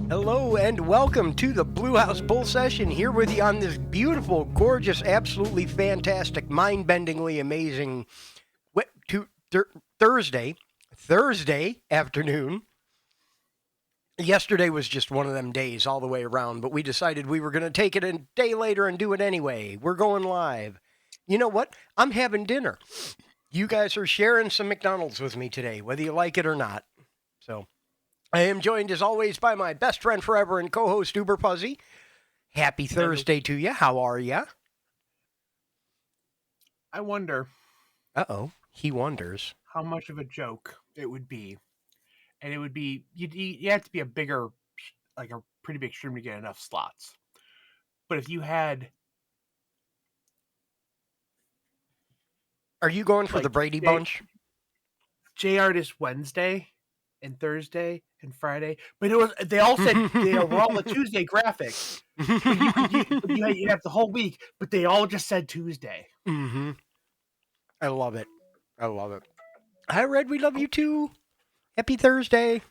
Hello and welcome to the Blue House Bull Session, here with you on this beautiful, gorgeous, absolutely fantastic, mind-bendingly amazing Thursday afternoon. Yesterday was just one of them days all the way around, but we decided we were going to take it a day later and do it anyway. We're going live. You know what? I'm having dinner. You guys are sharing some McDonald's with me today, whether you like it or not. So I am joined as always by my best friend forever and co-host Uber Puzzy. Happy Thursday to you. How are you? I wonder Uh-oh. He wonders. how much of a joke it would be, and it would be you have to be a bigger, like a pretty big stream to get enough slots. But if you had Are you going for the like Brady Bunch? J Artist Wednesday and Thursday and Friday, but it was they all said they were all the Tuesday graphics, but you have the whole week, but they all just said Tuesday. Mm-hmm. I love it. I love it. Hi, Red. We love you too. Happy Thursday.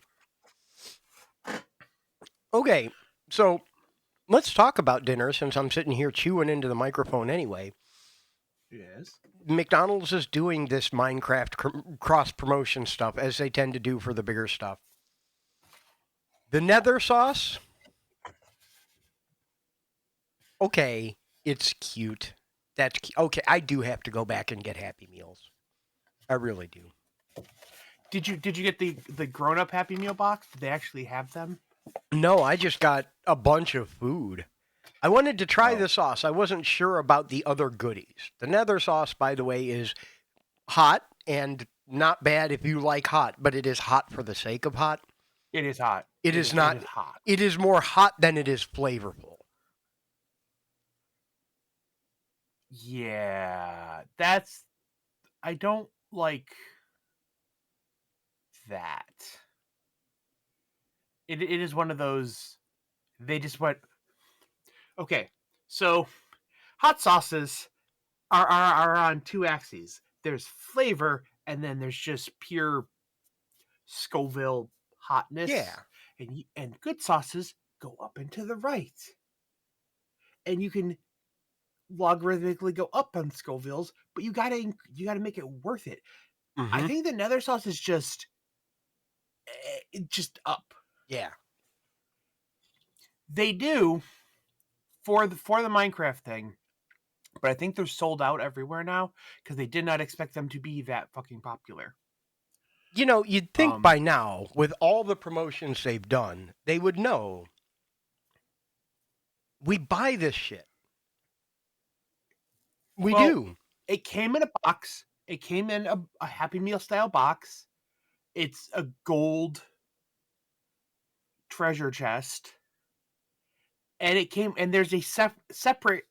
Okay, so let's talk about dinner since I'm sitting here chewing into the microphone anyway. Yes. McDonald's is doing this Minecraft cross promotion stuff as they tend to do for the bigger stuff. The nether sauce, okay, it's cute. That's okay. I do have to go back and get Happy Meals. I really do. Did you get the grown up Happy Meal box? Did they actually have them? No, I just got a bunch of food. I wanted to try the sauce. I wasn't sure about the other goodies. The nether sauce, by the way, is hot and not bad if you like hot, but it is hot for the sake of hot. It is hot. It is not. It is hot. It is more hot than it is flavorful. Yeah, I don't like that. It is one of those they just went okay. So hot sauces are on two axes. There's flavor and then there's just pure Scoville hotness. Yeah. And good sauces go up and to the right. And you can logarithmically go up on Scovilles, but you gotta make it worth it. Mm-hmm. I think the nether sauce is just up. Yeah. They do for the Minecraft thing, but I think they're sold out everywhere now because they did not expect them to be that fucking popular. You know, you'd think by now, with all the promotions they've done, they would know. We buy this shit. We do. It came in a box. It came in a Happy Meal style box. It's a gold treasure chest. And it came, and there's a separate,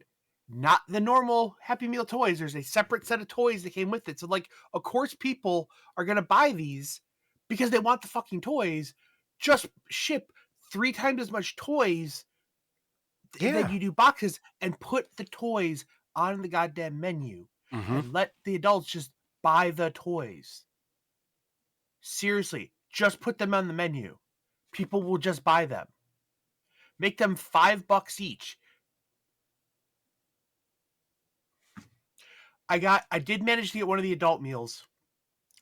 not the normal Happy Meal toys. There's a separate set of toys that came with it. So, like, of course, people are going to buy these because they want the fucking toys. Just ship 3 times as much toys than you do boxes and put the toys on the goddamn menu and let the adults just buy the toys. Seriously, just put them on the menu. People will just buy them. Make them $5 each. I did manage to get one of the adult meals.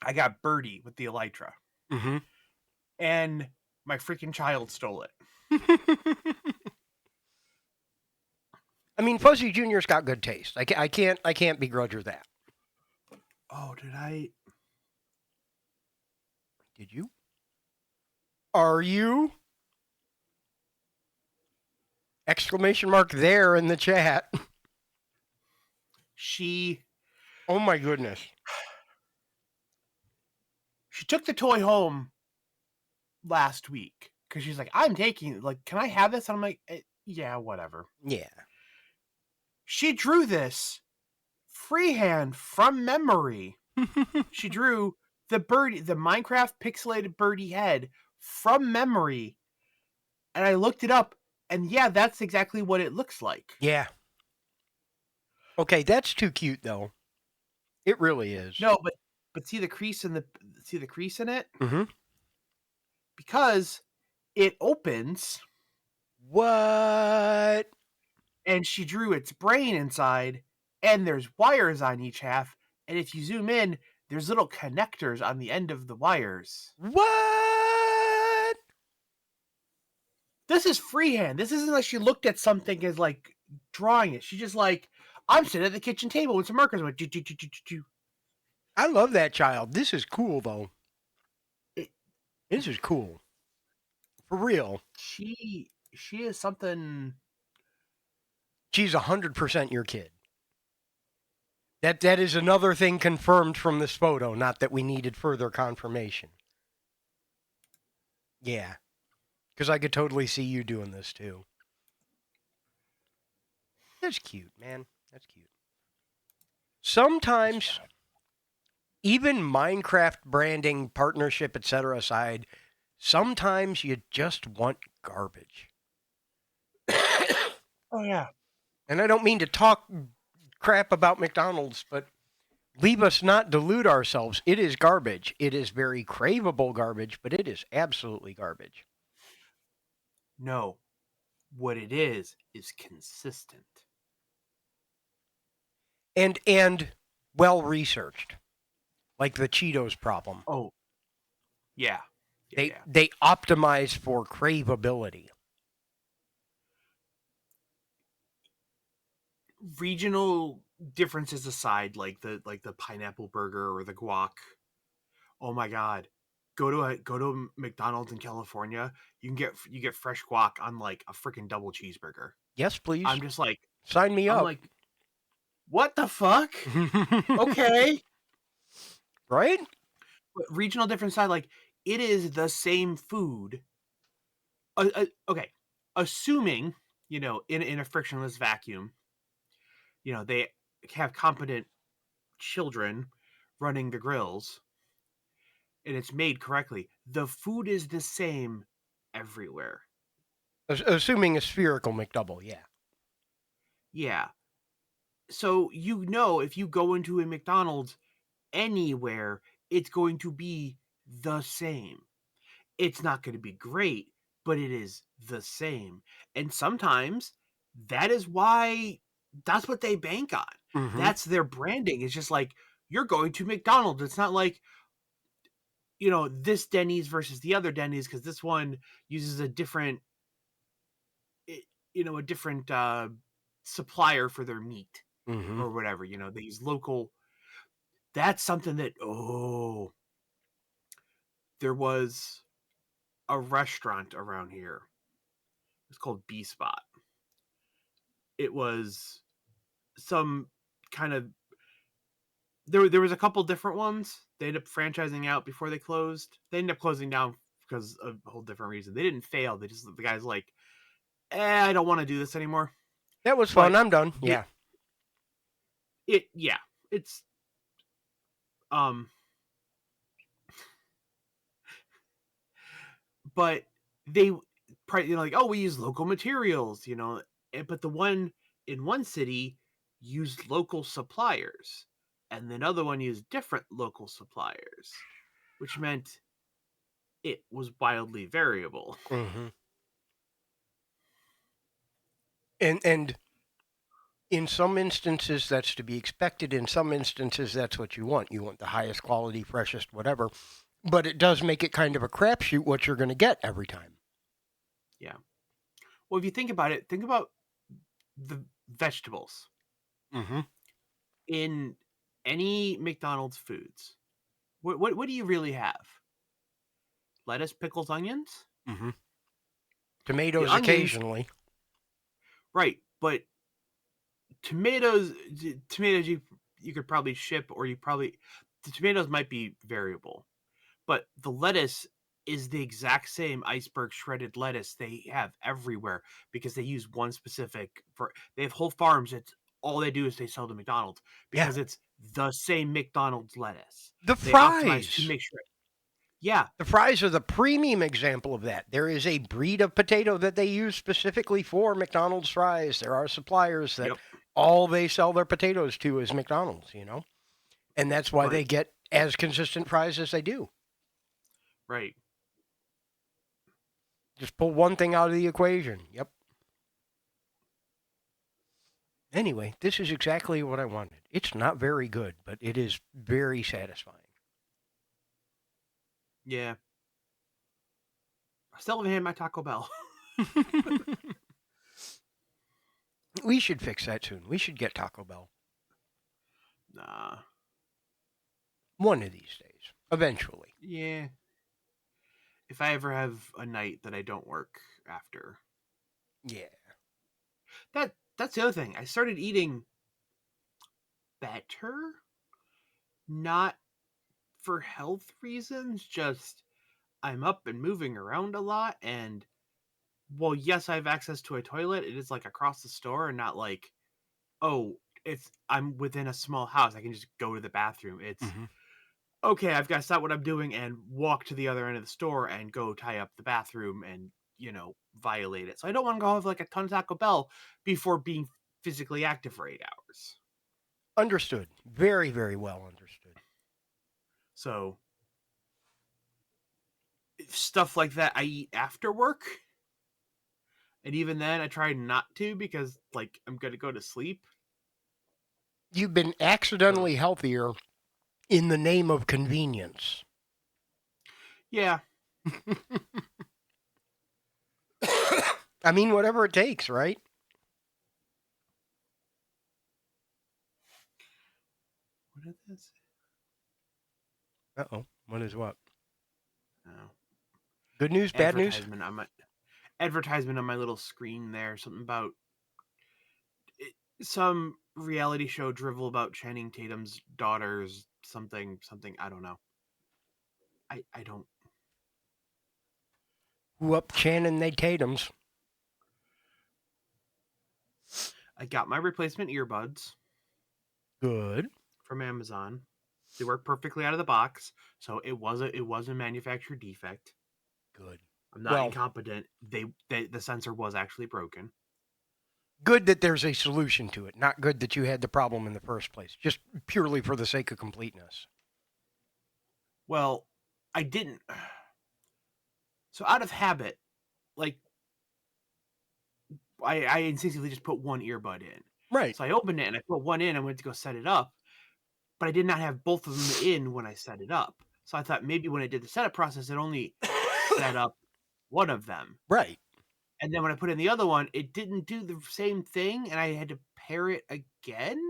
I got Birdie with the elytra. Mm-hmm. And my freaking child stole it. I mean, Fuzzy Jr.'s got good taste. I can't begrudge her that. Oh, did I? Did you? Are you? Exclamation mark there in the chat. Oh my goodness. She took the toy home last week because she's like, I'm taking it. Like, can I have this? And I'm like, yeah, whatever. Yeah. She drew this freehand from memory. She drew the birdie, the Minecraft pixelated birdie head from memory. And I looked it up, and yeah, that's exactly what it looks like. Yeah. Okay, that's too cute though. It really is. No, but see the crease in it? Mm-hmm. Because it opens. What? And she drew its brain inside, and there's wires on each half. And if you zoom in, there's little connectors on the end of the wires. What? This is freehand. This isn't like she looked at something as like drawing it. She just like, I'm sitting at the kitchen table with some markers. Went, I love that child. This is cool though. This is cool. For real. She is something. She's 100% your kid. That is another thing confirmed from this photo, not that we needed further confirmation. Yeah. Because I could totally see you doing this too. That's cute, man. That's cute. Sometimes, even Minecraft branding, partnership, etc. aside, sometimes you just want garbage. Oh yeah. And I don't mean to talk crap about McDonald's, but leave us not delude ourselves. It is garbage. It is very craveable garbage, but it is absolutely garbage. No, what it is consistent. And well researched. Like the Cheetos problem. Oh, yeah. They optimize for craveability. Regional differences aside, like the pineapple burger or the guac. Oh my god. Go to a McDonald's in California, you get fresh guac on like a freaking double cheeseburger. Yes, please. I'm just like Sign me I'm up. like, what the fuck? Okay. Right? But regional difference aside, like it is the same food. Okay, assuming in a frictionless vacuum, they have competent children running the grills and it's made correctly, the food is the same everywhere. Assuming a spherical McDouble, yeah. Yeah. So if you go into a McDonald's anywhere, it's going to be the same. It's not going to be great, but it is the same. And sometimes that's what they bank on. Mm-hmm. That's their branding. It's just like, you're going to McDonald's. It's not like, this Denny's versus the other Denny's, because this one uses a different, a different supplier for their meat Mm-hmm. or whatever. They use local. That's something that, there was a restaurant around here. It's called B Spot. It was some kind of there was a couple different ones. They ended up franchising out before they closed. They ended up closing down because of a whole different reason. They didn't fail. The guy's like, I don't want to do this anymore. That was fun. But I'm done. Yeah. It's um but they like, oh, we use local materials, but the one in one city used local suppliers and then other one used different local suppliers, which meant it was wildly variable. Mm-hmm. And in some instances that's to be expected. In some instances that's what you want. You want the highest quality, freshest, whatever. But it does make it kind of a crapshoot what you're going to get every time. Yeah. Well, if you think about it, think about the vegetables Mm-hmm. in any McDonald's foods. What do you really have? Lettuce, pickles, onions? Mm-hmm. The Tomatoes onions, occasionally. right, but tomatoes you could probably ship, or the tomatoes might be variable, but the lettuce is the exact same iceberg shredded lettuce they have everywhere, because they use one specific they have whole farms. It's all they do is they sell to McDonald's Yeah. because it's the same McDonald's lettuce. The They optimize to fries. make sure. Yeah. The fries are the premium example of that. There is a breed of potato that they use specifically for McDonald's fries. There are suppliers that Yep. all they sell their potatoes to is McDonald's, And that's why But they get as consistent fries as they do. right. Just pull one thing out of the equation. Yep. Anyway, this is exactly what I wanted. It's not very good, but it is very satisfying. Yeah. I still haven't had my Taco Bell. We should fix that soon. We should get Taco Bell. Nah. One of these days. Eventually. Yeah. if I ever have a night that I don't work after. Yeah. That's the other thing. I started eating better, not for health reasons, just I'm up and moving around a lot, and well, yes, I have access to a toilet. It is like across the store and not like, oh, I'm within a small house. I can just go to the bathroom. It's Mm-hmm. okay, I've got to stop what I'm doing and walk to the other end of the store and go tie up the bathroom and, violate it. So I don't want to go have like a ton of Taco Bell before being physically active for 8 hours. Understood. Very, very well understood. So stuff like that I eat after work. And even then I try not to because like I'm going to go to sleep. You've been So accidentally healthier in the name of convenience. yeah. I mean, whatever it takes, right? What is this? Uh-oh. What is what? Oh. Good news, bad news? Advertisement on my little screen there. Something about some reality show drivel about Channing Tatum's daughter's something. I don't know. I don't. Who up Shannon they Tatums? I got my replacement earbuds Good. from Amazon. They work perfectly out of the box, so it was a manufacturer defect. Good. I'm not Well, incompetent. The sensor was actually broken. good that there's a solution to it. Not good that you had the problem in the first place. Just purely for the sake of completeness. Well, I didn't. So out of habit, like I instinctively just put one earbud in. Right. So I opened it and I put one in. I went to go set it up, but I did not have both of them in when I set it up. So I thought maybe when I did the setup process, it only set up one of them. Right. And then when I put in the other one, it didn't do the same thing, and I had to pair it again.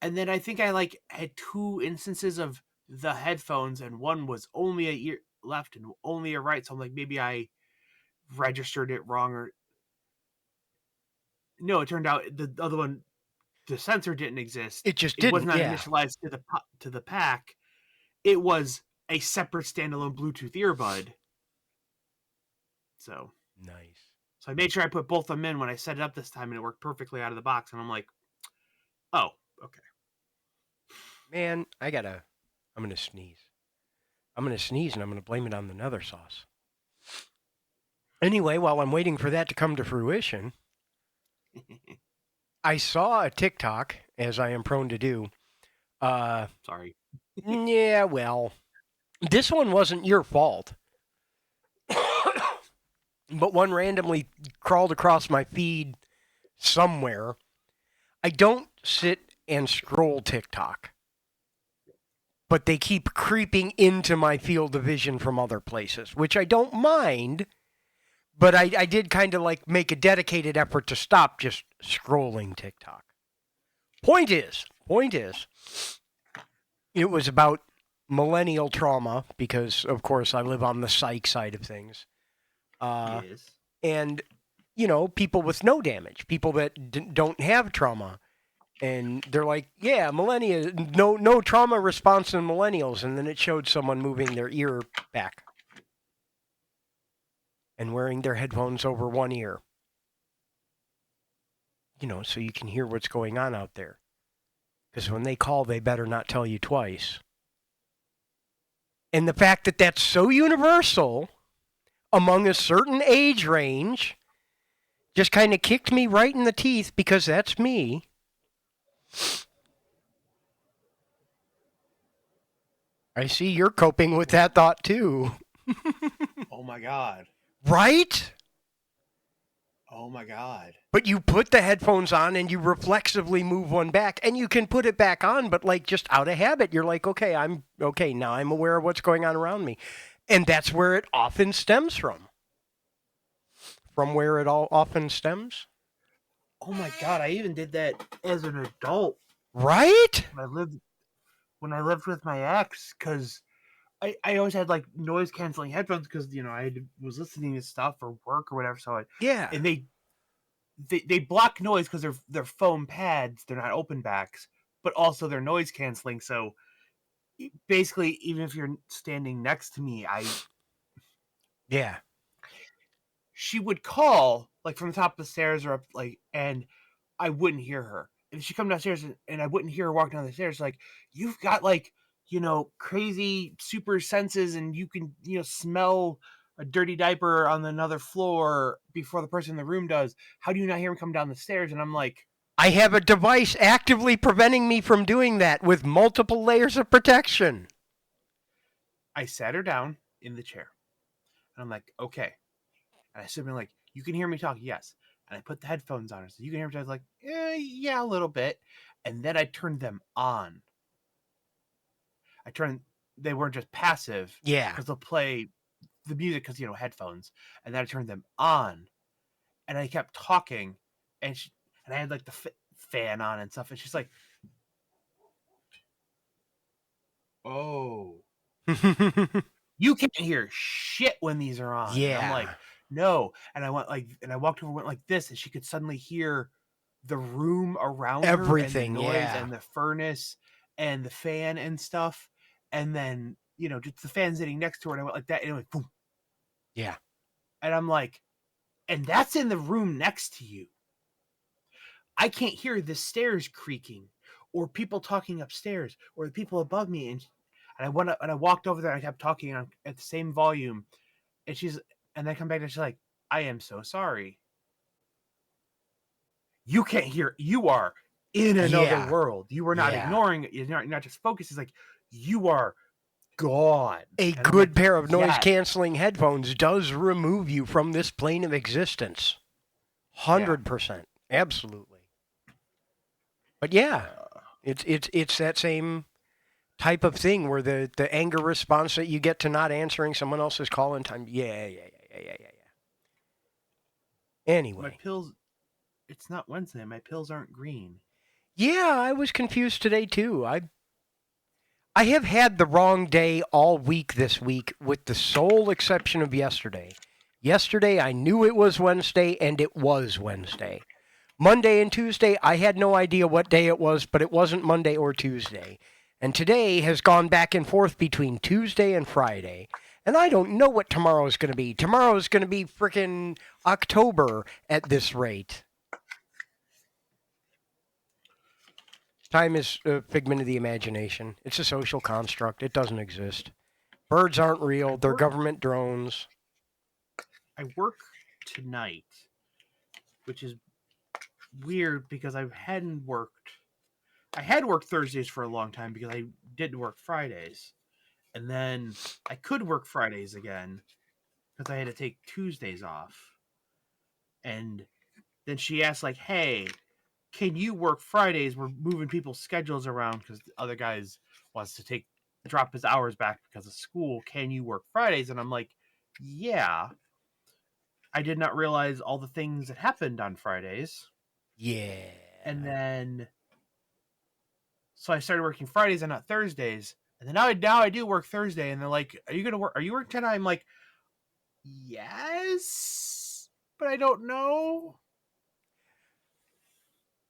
And then I think I like had two instances of the headphones, and one was only a ear left and only a right. So I'm like, maybe I registered it wrong, or no. It turned out the other one, the sensor didn't exist. It just It was didn't, not yeah. initialized to the pack. It was a separate standalone Bluetooth earbud. So Nice. I made sure I put both of them in when I set it up this time, and it worked perfectly out of the box. And I'm like, oh, okay. Man, I'm going to sneeze. I'm going to sneeze and I'm going to blame it on the nether sauce. Anyway, while I'm waiting for that to come to fruition, I saw a TikTok, as I am prone to do. Sorry. Yeah, well, this one wasn't your fault. But one randomly crawled across my feed somewhere. I don't sit and scroll TikTok, but they keep creeping into my field of vision from other places, which I don't mind. But I did kind of like make a dedicated effort to stop just scrolling TikTok. Point is, it was about millennial trauma because, of course, I live on the psych side of things. Yes. And, people with no damage, people that don't have trauma. And they're like, yeah, no trauma response in millennials. And then it showed someone moving their ear back and wearing their headphones over one ear. So you can hear what's going on out there. Because when they call, they better not tell you twice. And the fact that that's so universal among a certain age range just kind of kicked me right in the teeth because that's me. I see you're coping with that thought too. Oh my god. Right? Oh my god. But you put the headphones on and you reflexively move one back and you can put it back on, but like just out of habit, you're like, okay, now I'm aware of what's going on around me. And that's where it often stems from. From where it all often stems. Oh my god, I even did that as an adult. Right? When I lived with my ex, because I always had like noise canceling headphones because was listening to stuff or work or whatever. Yeah. And they block noise because they're foam pads. They're not open backs, but also they're noise canceling. So basically, even if you're standing next to me, Yeah. she would call like from the top of the stairs or up and I wouldn't hear her. And she'd come downstairs and I wouldn't hear her walk down the stairs. Like, you've got like, crazy super senses and you can, smell a dirty diaper on another floor before the person in the room does. How do you not hear him come down the stairs? And I'm like, I have a device actively preventing me from doing that with multiple layers of protection. I sat her down in the chair. And I'm like, okay. And I said, like, you can hear me talk? Yes. And I put the headphones on her. So you can hear me talk? I was like, yeah, a little bit. And then I turned them on. They weren't just passive. Yeah. Because they'll play the music because, headphones. And then I turned them on. And I kept talking. And I had like the fan on and stuff. And she's like, oh. You can't hear shit when these are on. Yeah. And I'm like, no. And I walked over and went like this, and she could suddenly hear the room around everything, her and the noise yeah. and the furnace and the fan and stuff. And then, just the fan sitting next to her, and I went like that, and it went boom. Yeah. And I'm like, and that's in the room next to you. I can't hear the stairs creaking or people talking upstairs or the people above me. And I went up and I walked over there and I kept talking at the same volume. And then I come back and she's like, I am so sorry. You can't hear. You are in another world. You are not ignoring it. You're not just focused. It's like, you are gone. A and good pair of noise-canceling headphones does remove you from this plane of existence. 100%. Absolutely. But yeah, it's that same type of thing where the anger response that you get to not answering someone else's call in time. Yeah. Anyway. My pills, it's not Wednesday. My pills aren't green. Yeah, I was confused today too. I have had the wrong day all week this week with the sole exception of yesterday. Yesterday I knew it was Wednesday and it was Wednesday. Monday and Tuesday, I had no idea what day it was, but it wasn't Monday or Tuesday. And today has gone back and forth between Tuesday and Friday. And I don't know what tomorrow is going to be. Tomorrow is going to be frickin' October at this rate. Time is a figment of the imagination. It's a social construct. It doesn't exist. Birds aren't real. They're government drones. I work tonight, which is weird because I had worked Thursdays for a long time because I didn't work Fridays. And then I could work Fridays again because I had to take Tuesdays off. And then she asked, like, hey, can you work Fridays? We're moving people's schedules around because the other guys wants to drop his hours back because of school. Can you work Fridays? And I'm like, yeah. I did not realize all the things that happened on Fridays. Yeah. And then, so I started working Fridays and not Thursdays. And then now I do work Thursday. And they're like, are you working tonight? I'm like, yes, but I don't know.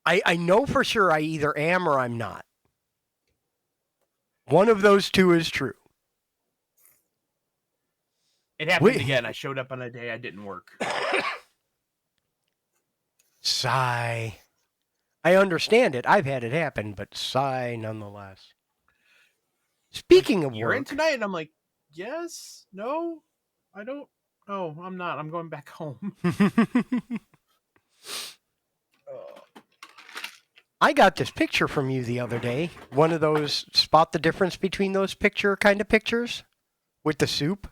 I know for sure I either am or I'm not. One of those two is true. It happened again. I showed up on a day I didn't work. Sigh. I understand it. I've had it happen, but sigh nonetheless. Speaking of You're work, in tonight, and I'm like, yes, no, I don't. No, I'm not. I'm going back home. I got this picture from you the other day. One of those spot the difference between those picture kind of pictures with the soup.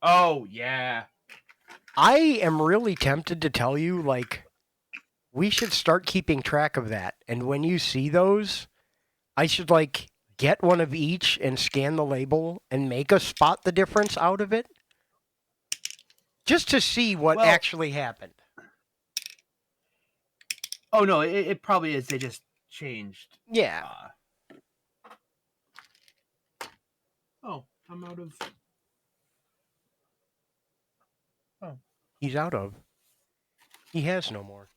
Oh, yeah. I am really tempted to tell you, like, we should start keeping track of that. And when you see those, I should, like, get one of each and scan the label and make a spot the difference out of it. Just to see what actually happened. Oh, no, it probably is. They just changed. Yeah. I'm out of. Oh. He's out of. He has no more.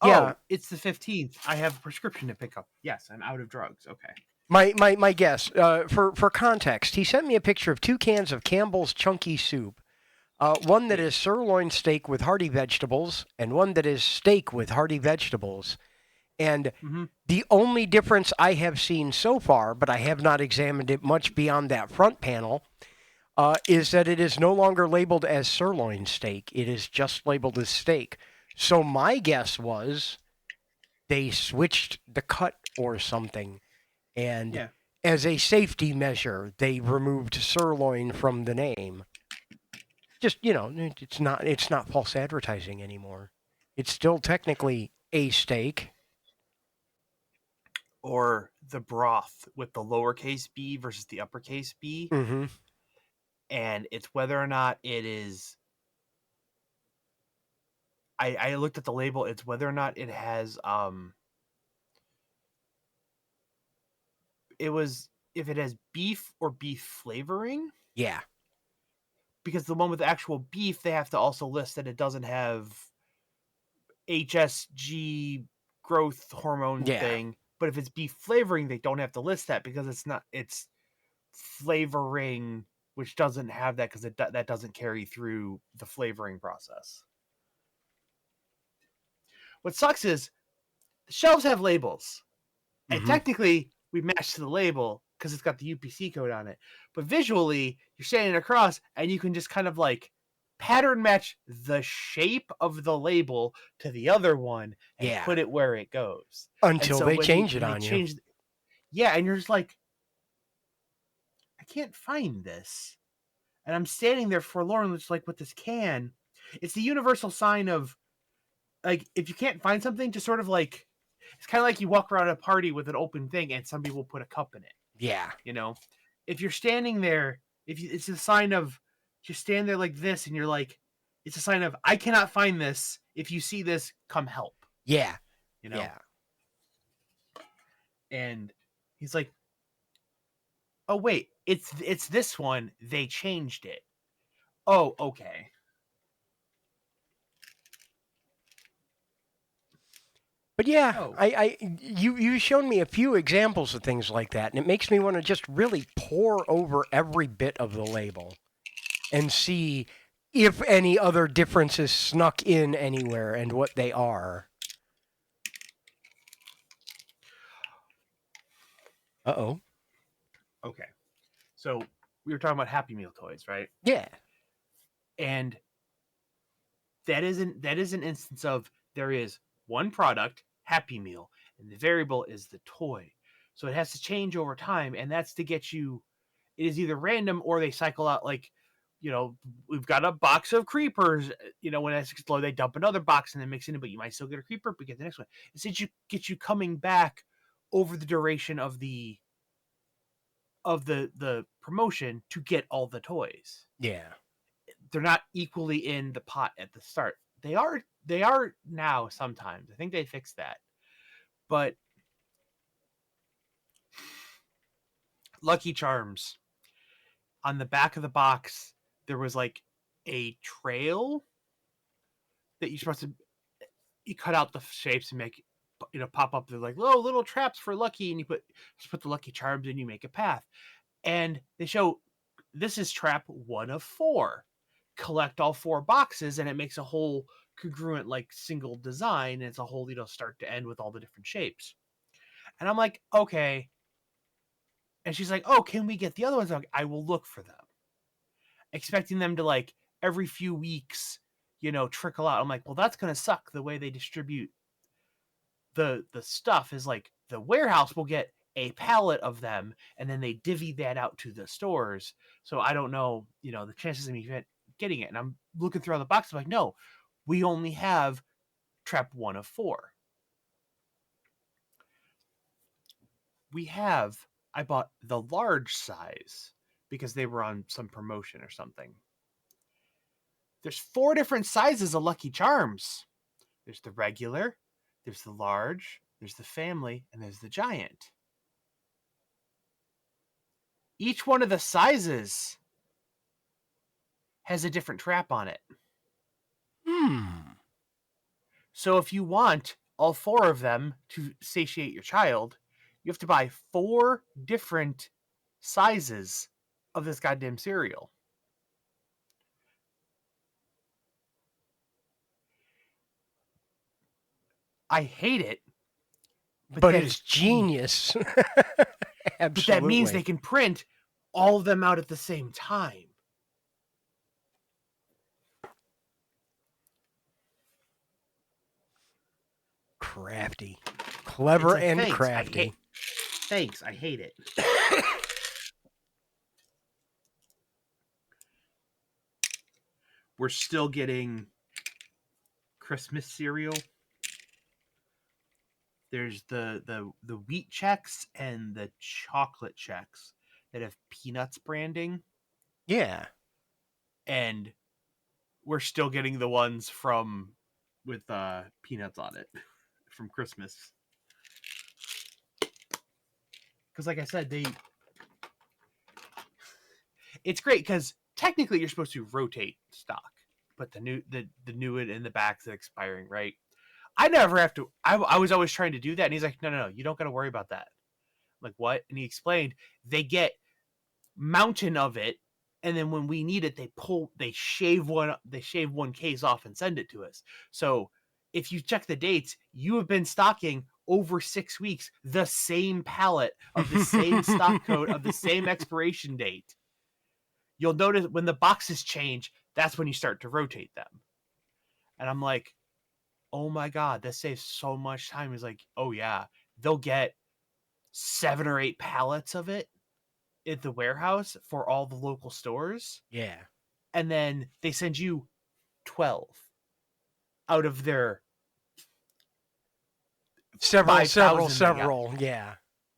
Oh, Yeah, it's the 15th. I have a prescription to pick up. Yes, I'm out of drugs. Okay. my guess. For context, he sent me a picture of 2 cans of Campbell's Chunky Soup. One that is sirloin steak with hearty vegetables, and one that is steak with hearty vegetables. And Mm-hmm. the only difference I have seen so far, but I have not examined it much beyond that front panel, is that it is no longer labeled as sirloin steak. It is just labeled as steak. So my guess was they switched the cut or something, and Yeah. as a safety measure, they removed sirloin from the name. Just it's not false advertising anymore. It's still technically a steak. Or the broth with the lowercase b versus the uppercase b, Mm-hmm. and it's whether or not it is. I looked at the label. It's whether or not it has. It was if it has beef or beef flavoring. Yeah. Because the one with the actual beef, they have to also list that it doesn't have HSG growth hormone Yeah. thing. But if it's beef flavoring, they don't have to list that because it's not. It's flavoring, which doesn't have that because that doesn't carry through the flavoring process. What sucks is the shelves have labels, and Mm-hmm. technically we match to the label because it's got the UPC code on it. But visually, you're standing across, and you can just kind of like pattern match the shape of the label to the other one and Yeah. put it where it goes. And Until so they when change it they on you. change, yeah, and you're just like, I can't find this. And I'm standing there forlorn, just like with this can. It's the universal sign of like if you can't find something, just sort of like it's kind of like you walk around a party with an open thing, and some people put a cup in it. Yeah. You know, if you're standing there, it's a sign of just stand there like this, and you're like, it's a sign of I cannot find this. If you see this, come help. Yeah. You know, Yeah. and he's like, oh wait, it's this one. They changed it. Oh, okay. But yeah, Oh, you've shown me a few examples of things like that, and it makes me want to just really pore over every bit of the label and see if any other differences snuck in anywhere and what they are. Uh-oh. okay. So we were talking about Happy Meal toys, right? Yeah. And that is an instance of there is one product, Happy Meal, and the variable is the toy. So it has to change over time, and that's to get you. It is either random or they cycle out like, we've got a box of creepers. When that's explode, they dump another box and then mix in it, but you might still get a creeper, but get the next one. It's to get you coming back over the duration of the promotion to get all the toys. Yeah. They're not equally in the pot at the start. They are now sometimes. I think they fixed that. But Lucky Charms, on the back of the box, there was like a trail that you're supposed to you cut out the shapes and make pop up. They're like little traps for Lucky, and you put the Lucky Charms and you make a path. And they show this is trap 1 of 4. Collect all 4 boxes, and it makes a whole congruent like single design. And it's a whole start to end with all the different shapes. And I'm like, okay. And she's like, oh, can we get the other ones? I'm like, I will look for them, expecting them to like every few weeks, trickle out. I'm like, well, that's gonna suck. The way they distribute the stuff is like the warehouse will get a pallet of them, and then they divvy that out to the stores. So I don't know, the chances of me getting it. And I'm looking through all the boxes. I'm like, no, we only have trap 1 of 4. I bought the large size because they were on some promotion or something. There's 4 different sizes of Lucky Charms. There's the regular, there's the large, there's the family, and there's the giant. Each one of the sizes has a different trap on it. So if you want all 4 of them to satiate your child, you have to buy 4 different sizes of this goddamn cereal. I hate it. But it's genius. Absolutely. But that means they can print all of them out at the same time. Crafty. Clever like, and thanks, crafty. Thanks, I hate it. We're still getting Christmas cereal. There's the wheat checks and the chocolate checks that have peanuts branding. Yeah. And we're still getting the ones with peanuts on it from Christmas. Because like I said, it's great because technically you're supposed to rotate stock, but the new it in the back's expiring, right? I never have to. I was always trying to do that, and he's like, no, you don't got to worry about that. I'm like, what? And he explained they get mountain of it, and then when we need it, they shave one case off and send it to us. So if you check the dates, you have been stocking over 6 weeks the same pallet of the same stock code of the same expiration date. You'll notice when the boxes change, that's when you start to rotate them. And I'm like, oh my God, that saves so much time. He's like, oh yeah, they'll get 7 or 8 pallets of it at the warehouse for all the local stores. Yeah. And then they send you 12 out of their several. Yeah.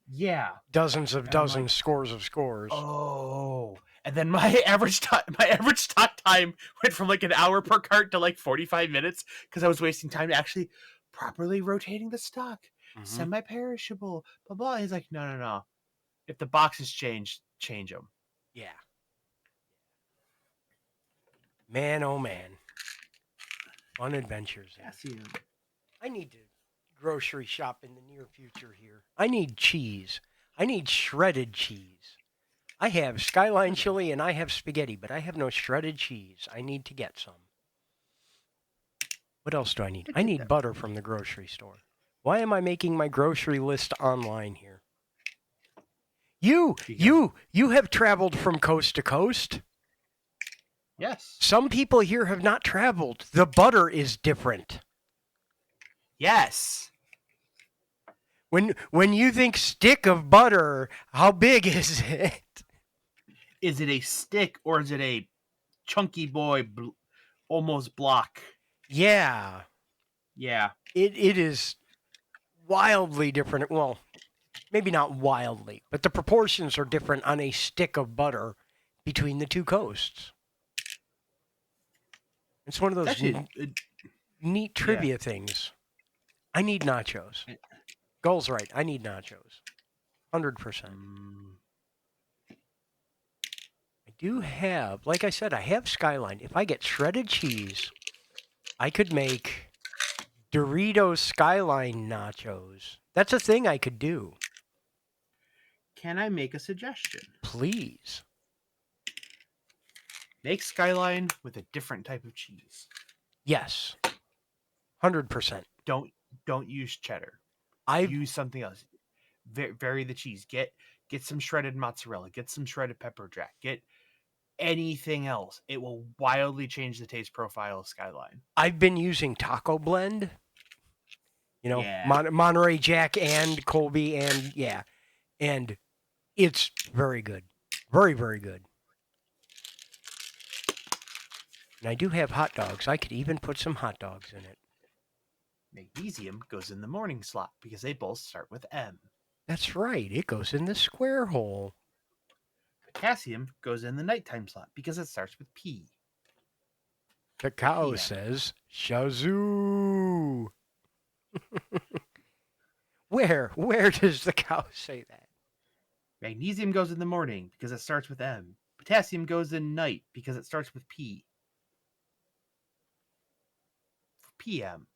Yeah. Dozens, scores of scores. Oh. And then my average stock time went from like an hour per cart to like 45 minutes because I was wasting time to actually properly rotating the stock. Semi-perishable, blah, blah. He's like, no. If the boxes change them. Yeah. Man, oh man. Fun adventures. I need to grocery shop in the near future here. I need cheese. I need shredded cheese. I have Skyline chili and I have spaghetti, but I have no shredded cheese. I need to get some. What else do I need? I need butter from the grocery store. Why am I making my grocery list online here? You have traveled from coast to coast. Yes. Some people here have not traveled. The butter is different. Yes. When you think stick of butter, how big is it? Is it a stick or is it a chunky boy almost block? Yeah. Yeah. It is wildly different. Well, maybe not wildly, but the proportions are different on a stick of butter between the two coasts. It's one of those neat trivia things. I need nachos. Gull's right. I need nachos. 100%. I do have, like I said, I have Skyline. If I get shredded cheese, I could make Doritos Skyline nachos. That's a thing I could do. Can I make a suggestion? Please. Make Skyline with a different type of cheese. Yes. 100%. Don't use cheddar. Use something else. Vary the cheese. Get some shredded mozzarella. Get some shredded pepper jack. Get anything else. It will wildly change the taste profile of Skyline. I've been using Taco Blend. Monterey Jack and Colby and it's very good. Very, very good. And I do have hot dogs. I could even put some hot dogs in it. Magnesium goes in the morning slot because they both start with M. That's right. It goes in the square hole. Potassium goes in the nighttime slot because it starts with P. The cow says, Shazoo. Where does the cow say that? Magnesium goes in the morning because it starts with M. Potassium goes in night because it starts with P. PM.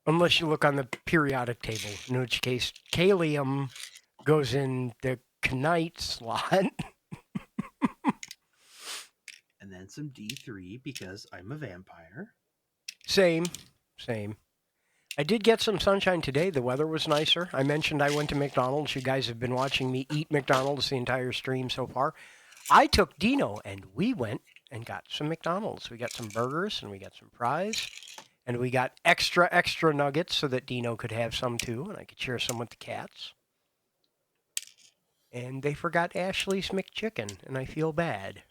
Unless you look on the periodic table, in which case kalium goes in the knight slot. And then some D3 because I'm a vampire. Same. I did get some sunshine today. The weather was nicer. I mentioned I went to McDonald's. You guys have been watching me eat McDonald's the entire stream so far. I took Dino and we went and got some McDonald's. We got some burgers and we got some fries. And we got extra nuggets so that Dino could have some too, and I could share some with the cats. And they forgot Ashley's McChicken, and I feel bad.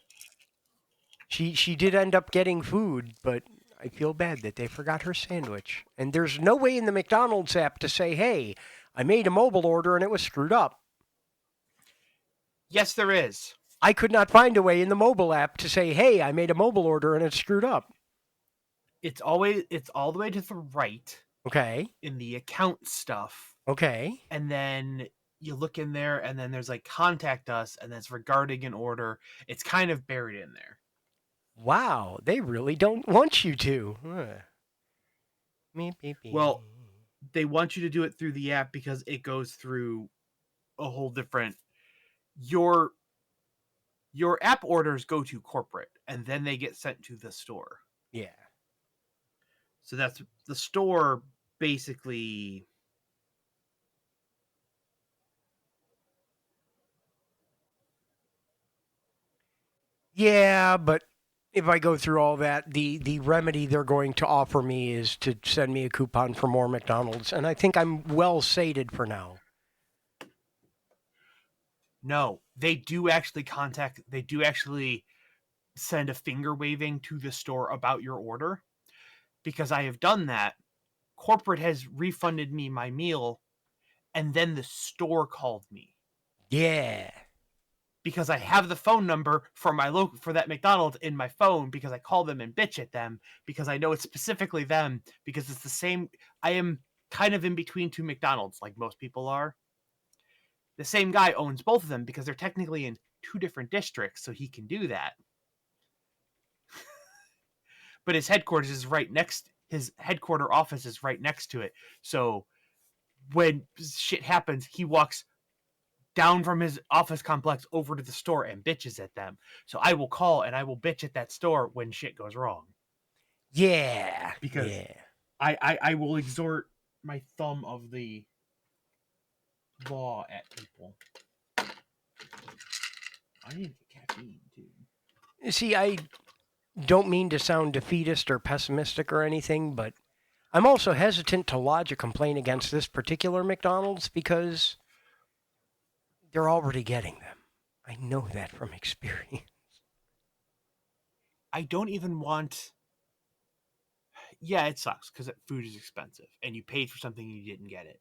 She did end up getting food, but I feel bad that they forgot her sandwich. And there's no way in the McDonald's app to say, hey, I made a mobile order and it was screwed up. Yes, there is. I could not find a way in the mobile app to say, hey, I made a mobile order and it's screwed up. It's all the way to the right. Okay. In the account stuff. Okay. And then you look in there and then there's like contact us and that's regarding an order. It's kind of buried in there. Wow, they really don't want you to. Well, they want you to do it through the app because it goes through a whole different your app orders go to corporate and then they get sent to the store. Yeah. So that's the store basically. Yeah, but if I go through all that, the remedy they're going to offer me is to send me a coupon for more McDonald's, and I think I'm well sated for now. No, they do actually send a finger waving to the store about your order. Because I have done that, corporate has refunded me my meal, and then the store called me. Yeah. Because I have the phone number for for that McDonald's in my phone because I call them and bitch at them because I know it's specifically them because it's the same. I am kind of in between two McDonald's like most people are. The same guy owns both of them because they're technically in two different districts, so he can do that. But his headquarters is right next. His headquarter office is right next to it. So when shit happens, he walks down from his office complex over to the store and bitches at them. So I will call and I will bitch at that store when shit goes wrong. Yeah. Because I will exhort my thumb of the law at people. I need to get caffeine too. See, I don't mean to sound defeatist or pessimistic or anything, but I'm also hesitant to lodge a complaint against this particular McDonald's because they're already getting them. I know that from experience. I don't even want. Yeah, it sucks because food is expensive and you paid for something and you didn't get it.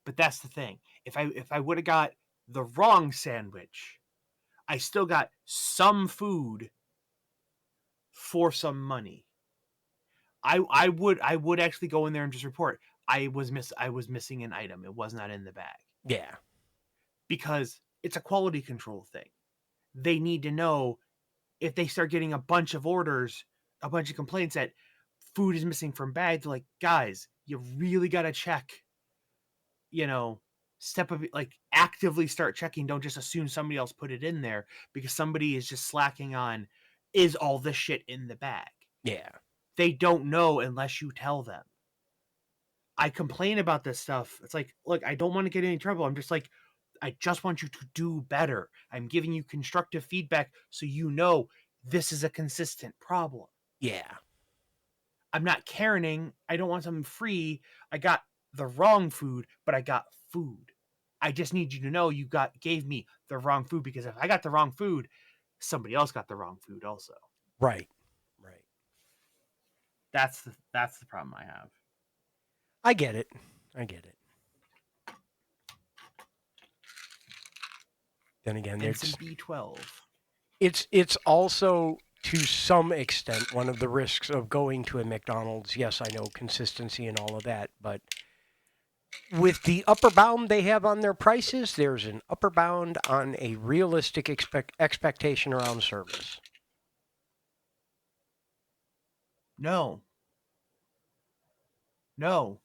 But that's the thing. If I would have got the wrong sandwich, I still got some food for some money. I would actually go in there and just report I was missing an item. It was not in the bag. Yeah. Because it's a quality control thing. They need to know if they start getting a bunch of orders, a bunch of complaints that food is missing from bags, like, guys, you really got to check, actively start checking. Don't just assume somebody else put it in there because somebody is just slacking on, is all this shit in the bag? Yeah. They don't know unless you tell them. I complain about this stuff. It's like, look, I don't want to get in any trouble. I'm just like, I just want you to do better. I'm giving you constructive feedback so you know this is a consistent problem. Yeah. I'm not Karening. I don't want something free. I got the wrong food, but I got food. I just need you to know you gave me the wrong food because if I got the wrong food, somebody else got the wrong food also. Right. That's the problem I have. I get it. Then again, there's some B12. It's also to some extent one of the risks of going to a McDonald's. Yes, I know consistency and all of that, but with the upper bound they have on their prices, there's an upper bound on a realistic expectation around service. No. No.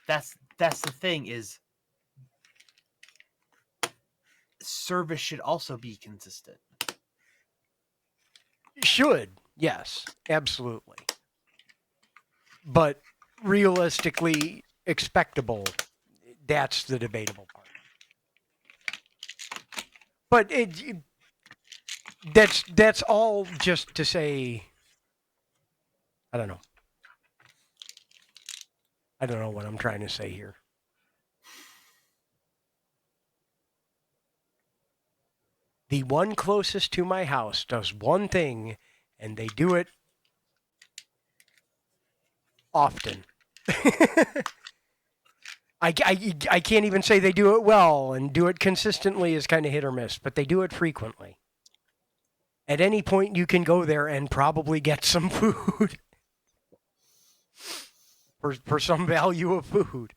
That's the thing is service should also be consistent. Should, yes, absolutely. But realistically expectable, that's the debatable part. But that's all just to say, I don't know. I don't know what I'm trying to say here. The one closest to my house does one thing, and they do it often. I can't even say they do it well, and do it consistently is kind of hit or miss, but they do it frequently. At any point, you can go there and probably get some food for some value of food.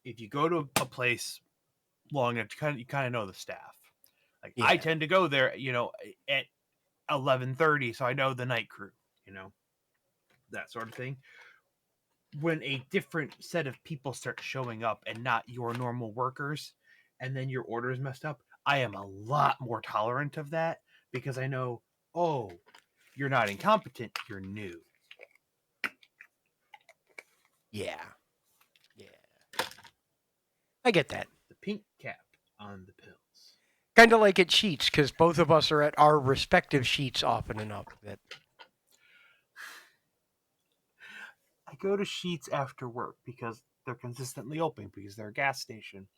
If you go to a place long enough, you kind of know the staff. Like Yeah. I tend to go there, at 11:30, so I know the night crew, that sort of thing. When a different set of people start showing up and not your normal workers, and then your order is messed up, I am a lot more tolerant of that because I know, oh, you're not incompetent, you're new. Yeah. I get that. The pink cap on the pills. Kind of like at Sheets, because both of us are at our respective Sheets often enough that I go to Sheets after work because they're consistently open because they're a gas station.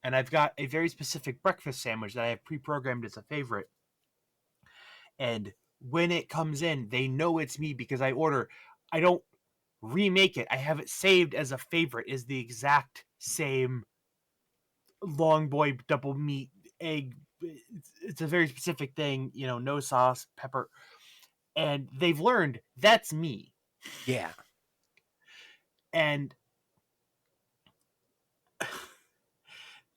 And I've got a very specific breakfast sandwich that I have pre-programmed as a favorite. And when it comes in, they know it's me because I don't remake it. I have it saved as a favorite, is the exact same long boy double meat egg. It's a very specific thing, no sauce, pepper. And they've learned that's me. yeah. And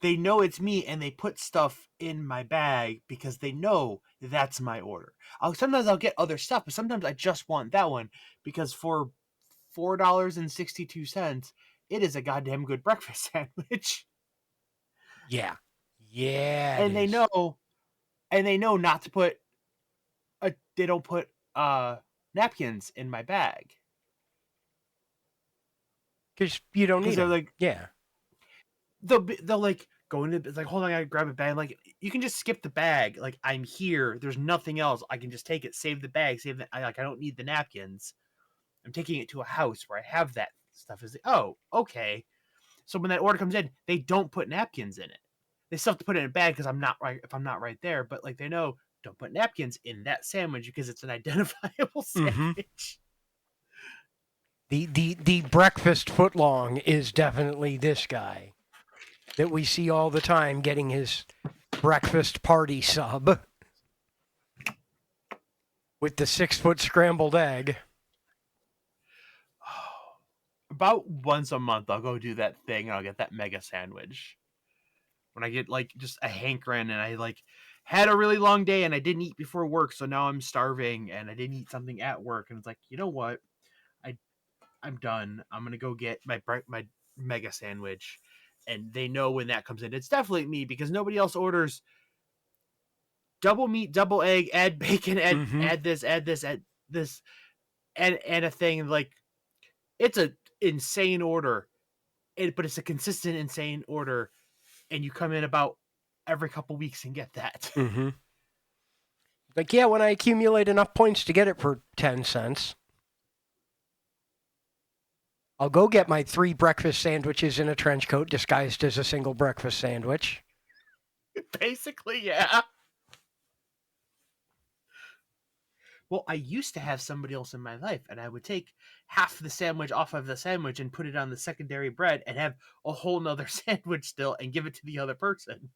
they know it's me, and they put stuff in my bag because they know that's my order. Sometimes I'll get other stuff, but sometimes I just want that one because for $4.62, it is a goddamn good breakfast sandwich. Yeah. Yeah. And they know not to put they don't put napkins in my bag Because you don't need because they're them. like, yeah. they'll like go into it's like, hold on, I gotta grab a bag. I'm like, you can just skip the bag. Like, I'm here. There's nothing else. I can just take it, save the bag, save the. I don't need the napkins. I'm taking it to a house where I have that stuff. Is like, oh, okay. So when that order comes in, they don't put napkins in it. They still have to put it in a bag because I'm not right if I'm not right there. But like, they know, don't put napkins in that sandwich because it's an identifiable sandwich. The breakfast footlong is definitely this guy that we see all the time getting his breakfast party sub with the 6-foot scrambled egg. About once a month, I'll go do that thing and I'll get that mega sandwich. When I get like just a hankering and I like had a really long day and I didn't eat before work, so now I'm starving and I didn't eat something at work, and it's like, you know what? I'm done. I'm gonna go get my mega sandwich, and they know when that comes in. It's definitely me because nobody else orders double meat, double egg, add bacon, add this, add this, and a thing like it's a insane order, but it's a consistent insane order, and you come in about every couple weeks and get that. Mm-hmm. Like, yeah, when I accumulate enough points to get it for 10 cents, I'll go get my 3 breakfast sandwiches in a trench coat disguised as a single breakfast sandwich. Basically, yeah. Well, I used to have somebody else in my life, and I would take half the sandwich off of the sandwich and put it on the secondary bread and have a whole nother sandwich still and give it to the other person.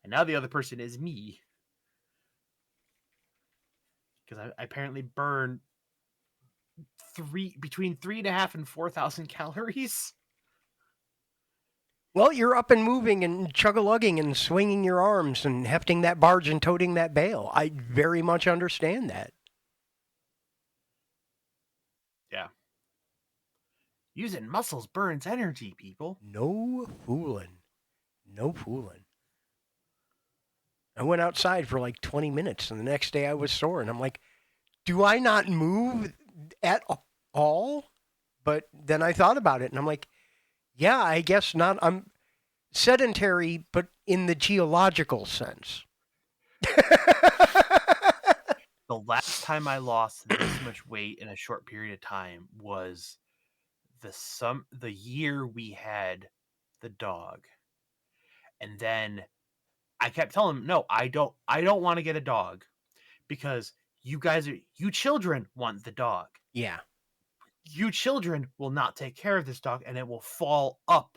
And now the other person is me. Because I apparently burn between 3.5 and 4,000 calories. Well, you're up and moving and chug-a-lugging and swinging your arms and hefting that barge and toting that bale. I very much understand that. Yeah. Using muscles burns energy, people. No fooling. No fooling. I went outside for like 20 minutes, and the next day I was sore, and I'm like, do I not move at all? But then I thought about it, and I'm like, yeah, I guess not. I'm sedentary, but in the geological sense. The last time I lost this much weight in a short period of time was the year we had the dog. And then I kept telling him, no, I don't want to get a dog because you children want the dog. Yeah. You children will not take care of this dog and it will fall up.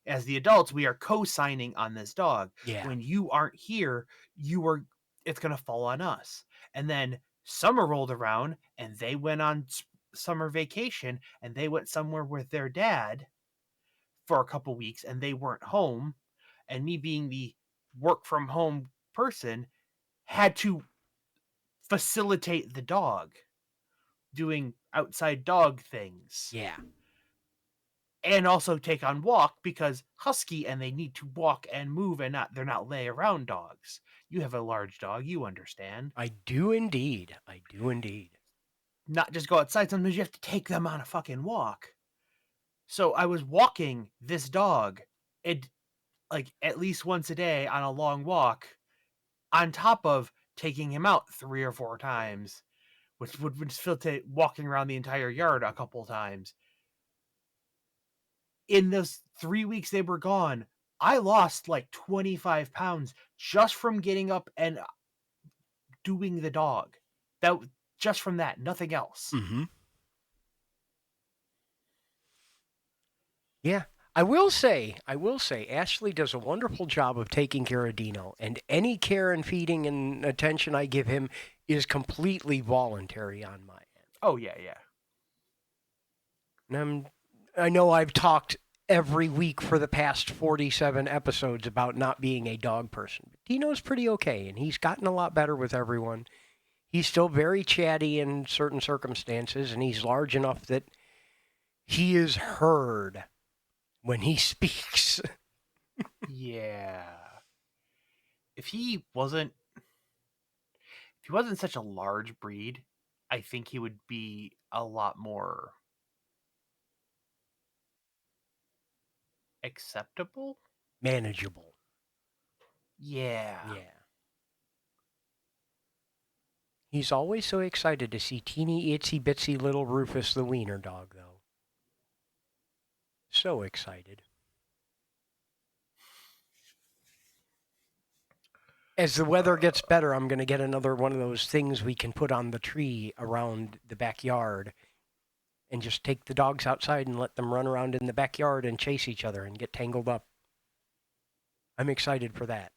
As the adults, we are co-signing on this dog. Yeah. When you aren't here, it's going to fall on us. And then summer rolled around and they went on summer vacation and they went somewhere with their dad for a couple weeks and they weren't home. And me being the work from home person had to facilitate the dog doing outside dog things. Yeah. And also take on walk because husky and they need to walk and move and they're not lay around dogs. You have a large dog, you understand. I do indeed. I do indeed. Not just go outside, sometimes you have to take them on a fucking walk. So I was walking this dog like at least once a day on a long walk on top of taking him out 3 or 4 times, which would facilitate walking around the entire yard a couple times. In those 3 weeks they were gone, I lost like 25 pounds just from getting up and doing the dog. Just from that, nothing else. Mm-hmm. Yeah. I will say, Ashley does a wonderful job of taking care of Dino, and any care and feeding and attention I give him is completely voluntary on my end. Oh, yeah. And I know I've talked every week for the past 47 episodes about not being a dog person. But Dino's pretty okay, and he's gotten a lot better with everyone. He's still very chatty in certain circumstances, and he's large enough that he is heard when he speaks. Yeah. If he wasn't such a large breed, I think he would be a lot more acceptable, Manageable. Yeah. He's always so excited to see teeny itsy bitsy little Rufus the wiener dog, though. So excited. As the weather gets better, I'm going to get another one of those things we can put on the tree around the backyard and just take the dogs outside and let them run around in the backyard and chase each other and get tangled up. I'm excited for that.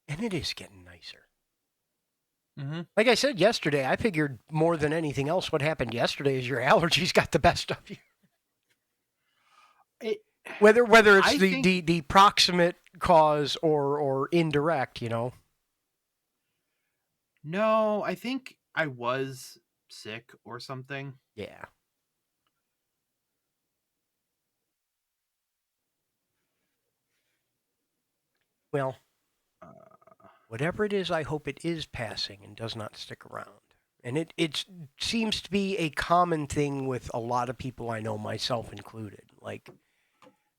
And it is getting nicer. Mm-hmm. Like I said yesterday, I figured more than anything else what happened yesterday is your allergies got the best of you. Whether it's the proximate cause or indirect, you know. No, I think I was sick or something. Yeah. Well, whatever it is, I hope it is passing and does not stick around. And it seems to be a common thing with a lot of people I know, myself included. Like,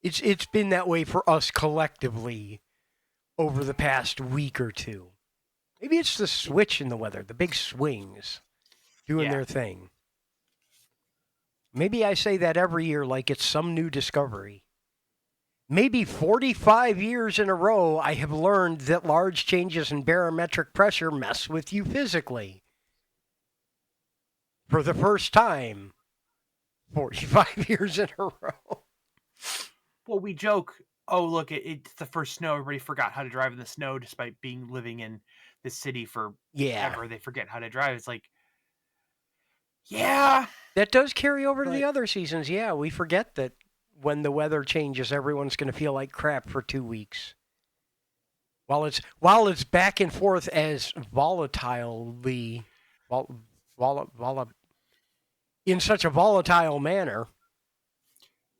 it's been that way for us collectively over the past week or two. Maybe it's the switch in the weather, the big swings doing their thing. Maybe I say that every year like it's some new discovery. Maybe 45 years in a row, I have learned that large changes in barometric pressure mess with you physically. For the first time, 45 years in a row. Well, we joke, "Oh, look, it's the first snow. Everybody forgot how to drive in the snow despite being living in the city Yeah. forever. They forget how to drive." It's like, yeah, That does carry over to the but other seasons. Yeah, we forget that when the weather changes, everyone's going to feel like crap for 2 weeks. While it's back and forth as volatilely, vol, in such a volatile manner.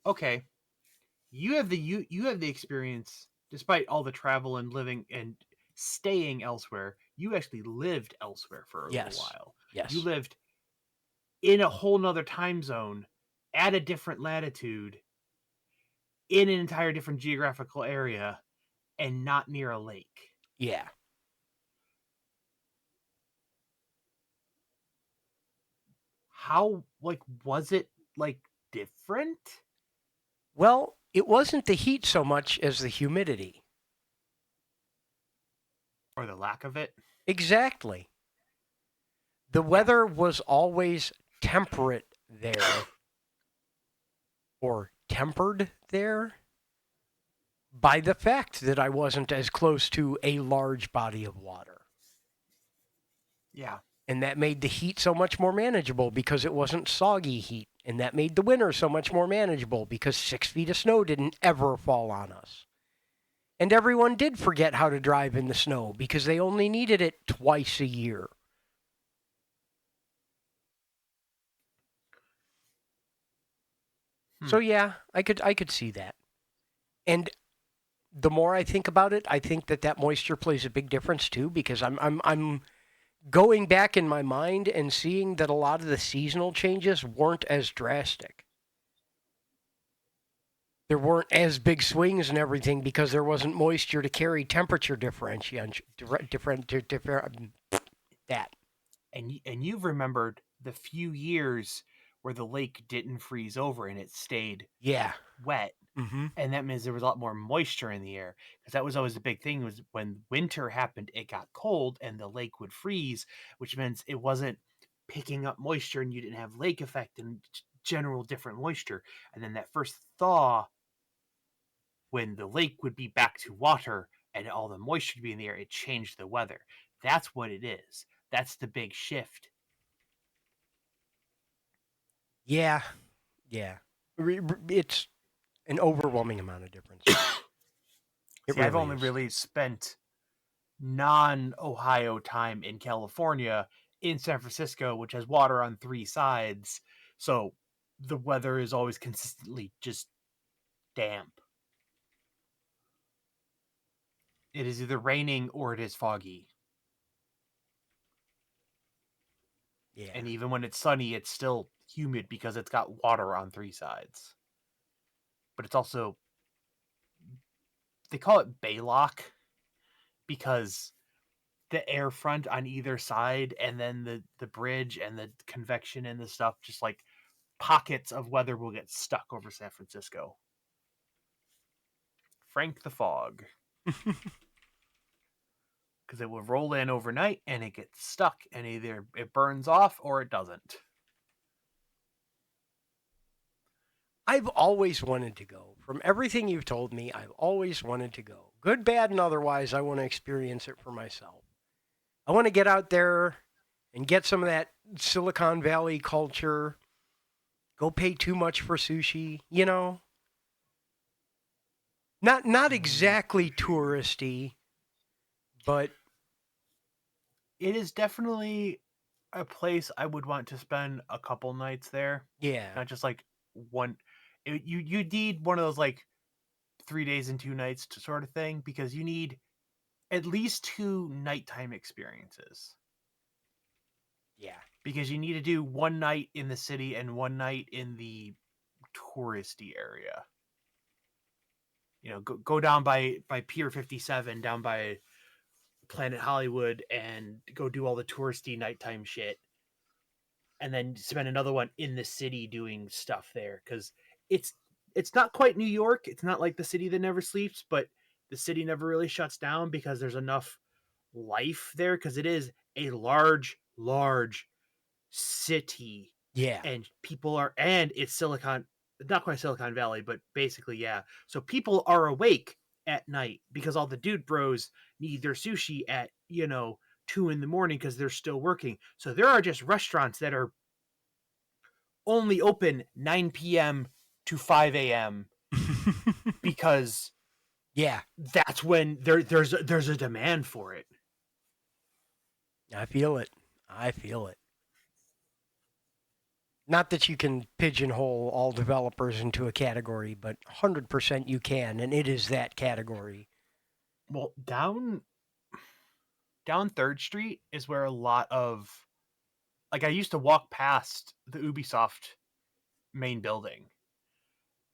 okay. You have the experience despite all the travel and living and staying elsewhere. You actually lived elsewhere for a little Yes, while. You yes, lived in a whole nother time zone at a different latitude in an entire different geographical area and not near a lake. yeah. How, like, was it, like, different? Well, it wasn't the heat so much as the humidity. Or the lack of it? Exactly. The Yeah. weather was always temperate there, or tempered there, by the fact that I wasn't as close to a large body of water. Yeah. And that made the heat so much more manageable because it wasn't soggy heat. And that made the winter so much more manageable because 6 feet of snow didn't ever fall on us. And everyone did forget how to drive in the snow because they only needed it twice a year. Hmm. So yeah, I could see that. And the more I think about it, I think that moisture plays a big difference too because I'm going back in my mind and seeing that a lot of the seasonal changes weren't as drastic. There weren't as big swings and everything because there wasn't moisture to carry temperature different that. And you've remembered the few years where the lake didn't freeze over and it stayed Yeah. wet, Mm-hmm. and that means there was a lot more moisture in the air, because that was always the big thing, was when winter happened, it got cold and the lake would freeze, which means it wasn't picking up moisture and you didn't have lake effect and general different moisture. And then that first thaw, when the lake would be back to water and all the moisture would be in the air, it changed the weather. That's what it is. That's the big shift. Yeah. Yeah. It's an overwhelming amount of difference. It See, I've really only is. really spent non-Ohio time in California, in San Francisco, which has water on three sides. So the weather is always consistently just damp. It is either raining or it is foggy. Yeah. And even when it's sunny, it's still humid because it's got water on three sides. But it's also, they call it Baylock because the air front on either side and then the bridge and the convection and the stuff, just like pockets of weather will get stuck over San Francisco. Frank the Fog, because it will roll in overnight and it gets stuck and either it burns off or it doesn't. I've always wanted to go. From everything you've told me, I've always wanted to go. Good, bad, and otherwise, I want to experience it for myself. I want to get out there and get some of that Silicon Valley culture. Go pay too much for sushi, Not exactly touristy, but It is definitely a place I would want to spend a couple nights there, yeah. not just like one. You need one of those like 3 days and 2 nights to sort of thing, because you need at least two nighttime experiences, Yeah. because you need to do one night in the city and one night in the touristy area. Go down by Pier 57, down by Planet Hollywood, and go do all the touristy nighttime shit, and then spend another one in the city doing stuff there, because it's it's not quite New York. It's not like the city that never sleeps, but the city never really shuts down because there's enough life there, because it is a large city, Yeah. and people are, and it's Silicon. not quite Silicon Valley, but basically, yeah. So people are awake at night because all the dude bros need their sushi at 2 in the morning because they're still working. So there are just restaurants that are only open 9 p.m. to 5 a.m. because Yeah, that's when there's a demand for it. I feel it. I feel it. Not that you can pigeonhole all developers into a category, but 100% you can, and it is that category. Well, down Third Street is where a lot of like I used to walk past the Ubisoft main building,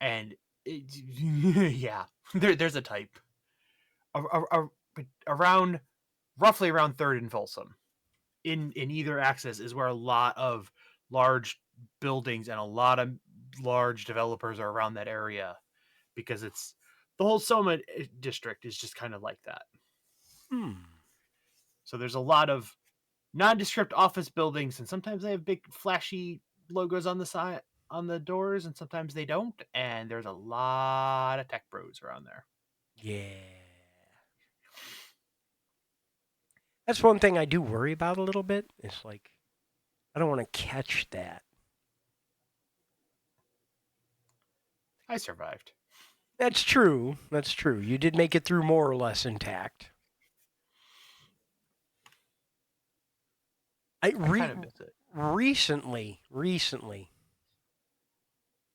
and yeah, there's a type around roughly around Third and Folsom in either axis is where a lot of large buildings and a lot of large developers are around that area because it's the whole Soma district is just kind of like that. Hmm. So there's a lot of nondescript office buildings, and sometimes they have big flashy logos on the side on the doors, and sometimes they don't. And there's a lot of tech bros around there. Yeah. That's one thing I do worry about a little bit. It's like, I don't want to catch that. I survived. That's true. That's true. You did make it through more or less intact. I I kind of miss it. recently.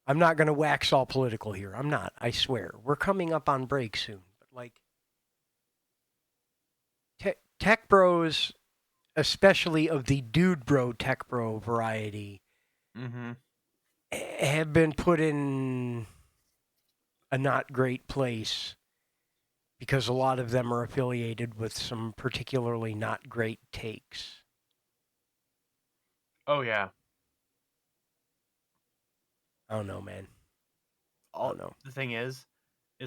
I'm not going to wax all political here. I'm not. I swear. We're coming up on break soon. But like tech bros, especially of the dude bro tech bro variety, Mm-hmm. have been put in a not great place because a lot of them are affiliated with some particularly not great takes. Oh yeah. I don't know, man. I All don't know. the thing is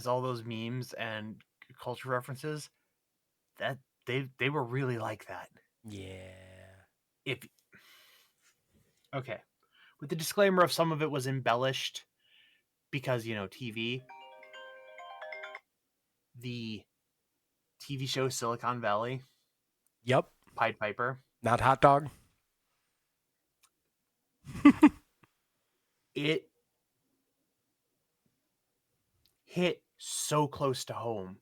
all those memes and culture references that they were really like that. Yeah. If okay, with the disclaimer of some of it was embellished because TV, the TV show Silicon Valley, Yep. Pied Piper, Not hot dog. it hit so close to home.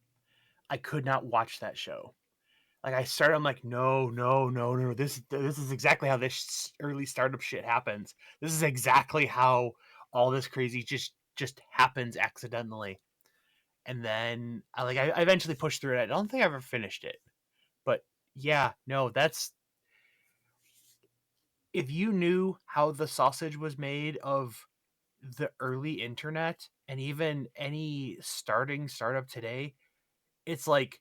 I could not watch that show. Like I started, I'm like, no, no, no, no. This is exactly how this early startup shit happens. This is exactly how all this crazy just happens accidentally. And then I eventually pushed through it. I don't think I ever finished it, but yeah, no, that's if you knew how the sausage was made of the early internet and even any starting startup today, it's like,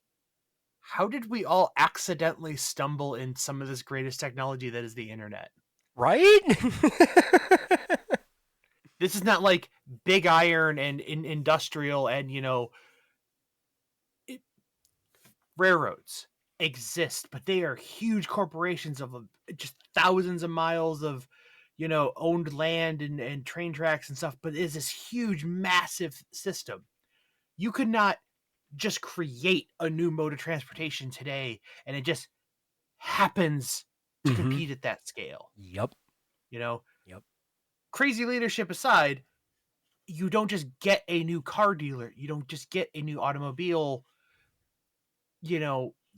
how did we all accidentally stumble in some of this greatest technology that is the internet? Right? This is not like big iron and industrial and it, railroads exist, but they are huge corporations of just thousands of miles of owned land and train tracks and stuff. But it is this huge, massive system. You could not just create a new mode of transportation today, and it just happens to Mm-hmm. compete at that scale. Yep. You know, Yep. crazy leadership aside, you don't just get a new car dealer. You don't just get a new automobile.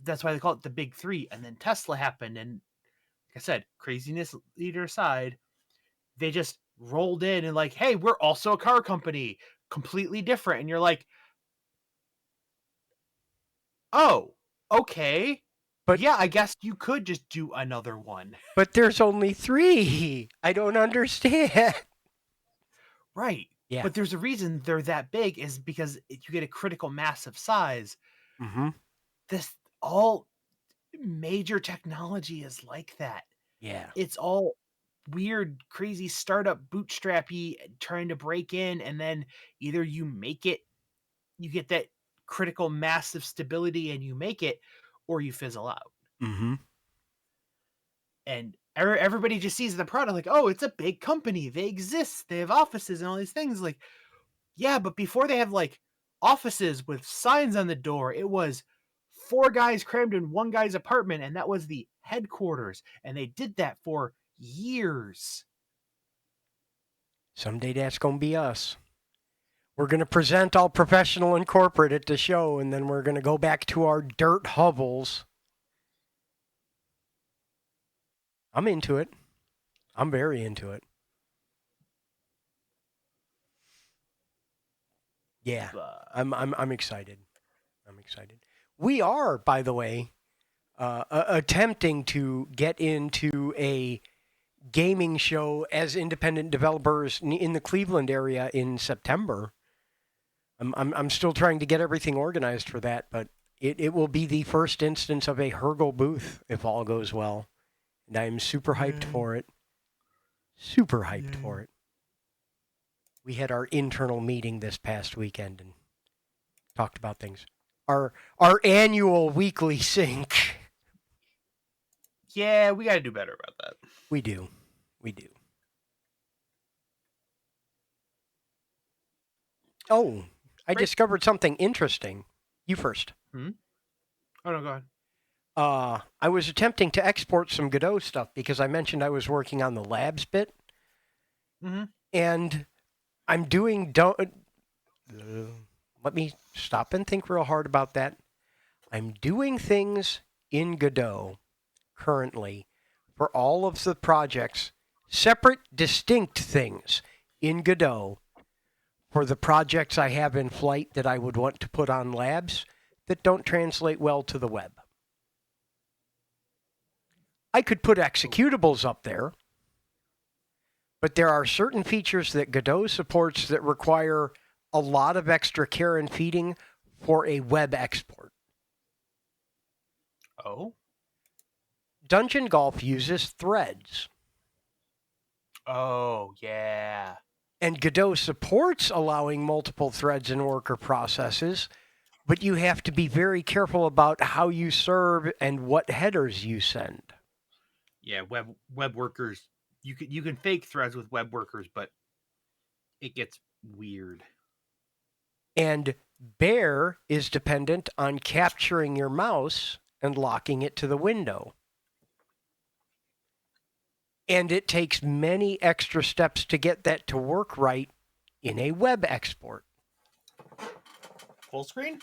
That's why they call it the big three. And then Tesla happened. And like I said, craziness leader aside, they just rolled in and like, hey, we're also a car company, completely different. And you're like, oh, okay. But Yeah, I guess you could just do another one. but there's only 3. I don't understand. Right. Yeah. But there's a reason they're that big is because you get a critical mass of size. Mm-hmm. This all major technology is like that. Yeah. It's all weird, crazy startup bootstrappy trying to break in, and then either you make it, you get that critical mass of stability and you make it, or you fizzle out. Mm-hmm. And everybody just sees the product like, oh, it's a big company. They exist. They have offices and all these things. Like, yeah, but before they have like offices with signs on the door, it was 4 guys crammed in one guy's apartment, and that was the headquarters. And they did that for years. Someday that's going to be us. We're going to present all professional and corporate at the show, and then we're going to go back to our dirt hovels. I'm into it. I'm very into it. Yeah, I'm excited. I'm excited. We are, by the way, attempting to get into a gaming show as independent developers in the Cleveland area in September. I'm still trying to get everything organized for that, but it will be the first instance of a Hergel booth if all goes well. And I'm super hyped for it. Super hyped for it. We had our internal meeting this past weekend and talked about things. Our annual weekly sync. Yeah, we got to do better about that. We do. We do. Oh, I discovered something interesting. You first. Oh, no, go ahead. I was attempting to export some Godot stuff because I mentioned I was working on the labs bit. Mm-hmm. And I'm doing... let me stop and think real hard about that. I'm doing things in Godot currently for all of the projects, separate, distinct things in Godot for the projects I have in flight that I would want to put on labs that don't translate well to the web. I could put executables up there, but there are certain features that Godot supports that require a lot of extra care and feeding for a web export. Oh? Dungeon Golf uses threads. Oh, yeah. And Godot supports allowing multiple threads and worker processes, but you have to be very careful about how you serve and what headers you send. Yeah, web workers. You can fake threads with web workers, but it gets weird. And Bear is dependent on capturing your mouse and locking it to the window. And it takes many extra steps to get that to work right in a web export. Full screen?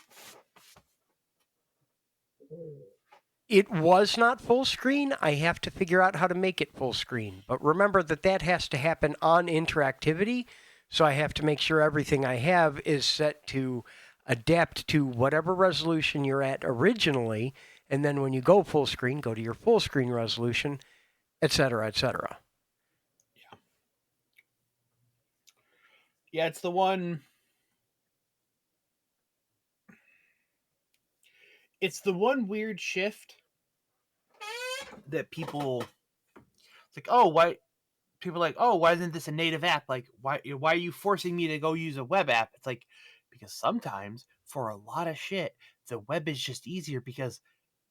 It was not full screen. I have to figure out how to make it full screen. But remember that has to happen on interactivity. So I have to make sure everything I have is set to adapt to whatever resolution you're at originally. And then when you go full screen, go to your full screen resolution, et cetera, et cetera. Yeah. Yeah, it's the one. It's the one weird shift that people. It's like, oh, why? People are like, oh, why isn't this a native app? Like, why are you forcing me to go use a web app? It's like, because sometimes for a lot of shit, the web is just easier because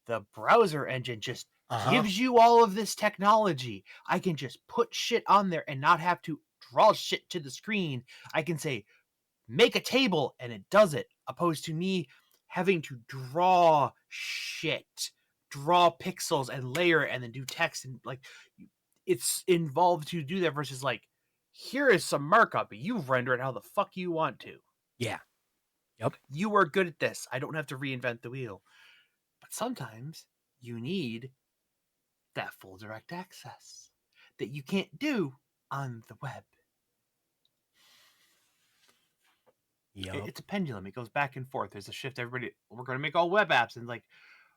the browser engine just gives you all of this technology. I can just put shit on there and not have to draw shit to the screen. I can say, make a table, and it does it, opposed to me having to draw shit, draw pixels and layer it and then do text. And like, it's involved to do that versus like, here is some markup. You render it how the fuck you want to. Yeah. Yep. You are good at this. I don't have to reinvent the wheel. But sometimes you need that full direct access that you can't do on the web. Yep. It's a pendulum. It goes back and forth. There's a shift. Everybody, we're going to make all web apps. And like,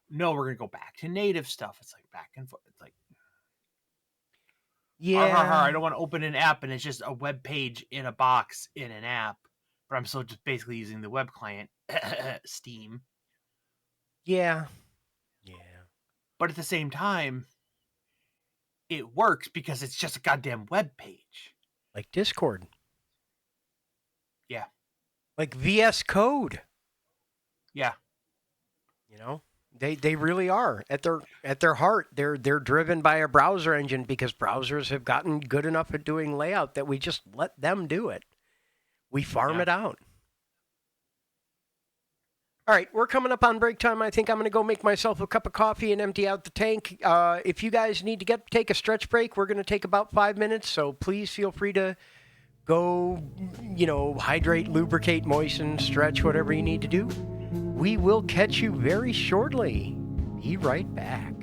no, we're going to go back to native stuff. It's like back and forth. It's like, yeah. I don't want to open an app and it's just a web page in a box in an app. But I'm still just basically using the web client, Steam. Yeah. Yeah. But at the same time, it works because it's just a goddamn web page. Like Discord. Yeah. Like VS Code. Yeah. You know? They really are at their heart. They're driven by a browser engine because browsers have gotten good enough at doing layout that we just let them do it. We farm Yeah. it out. All right, we're coming up on break time. I think I'm going to go make myself a cup of coffee and empty out the tank. If you guys need to take a stretch break, we're going to take about 5 minutes. So please feel free to go, hydrate, lubricate, moisten, stretch, whatever you need to do. We will catch you very shortly. Be right back.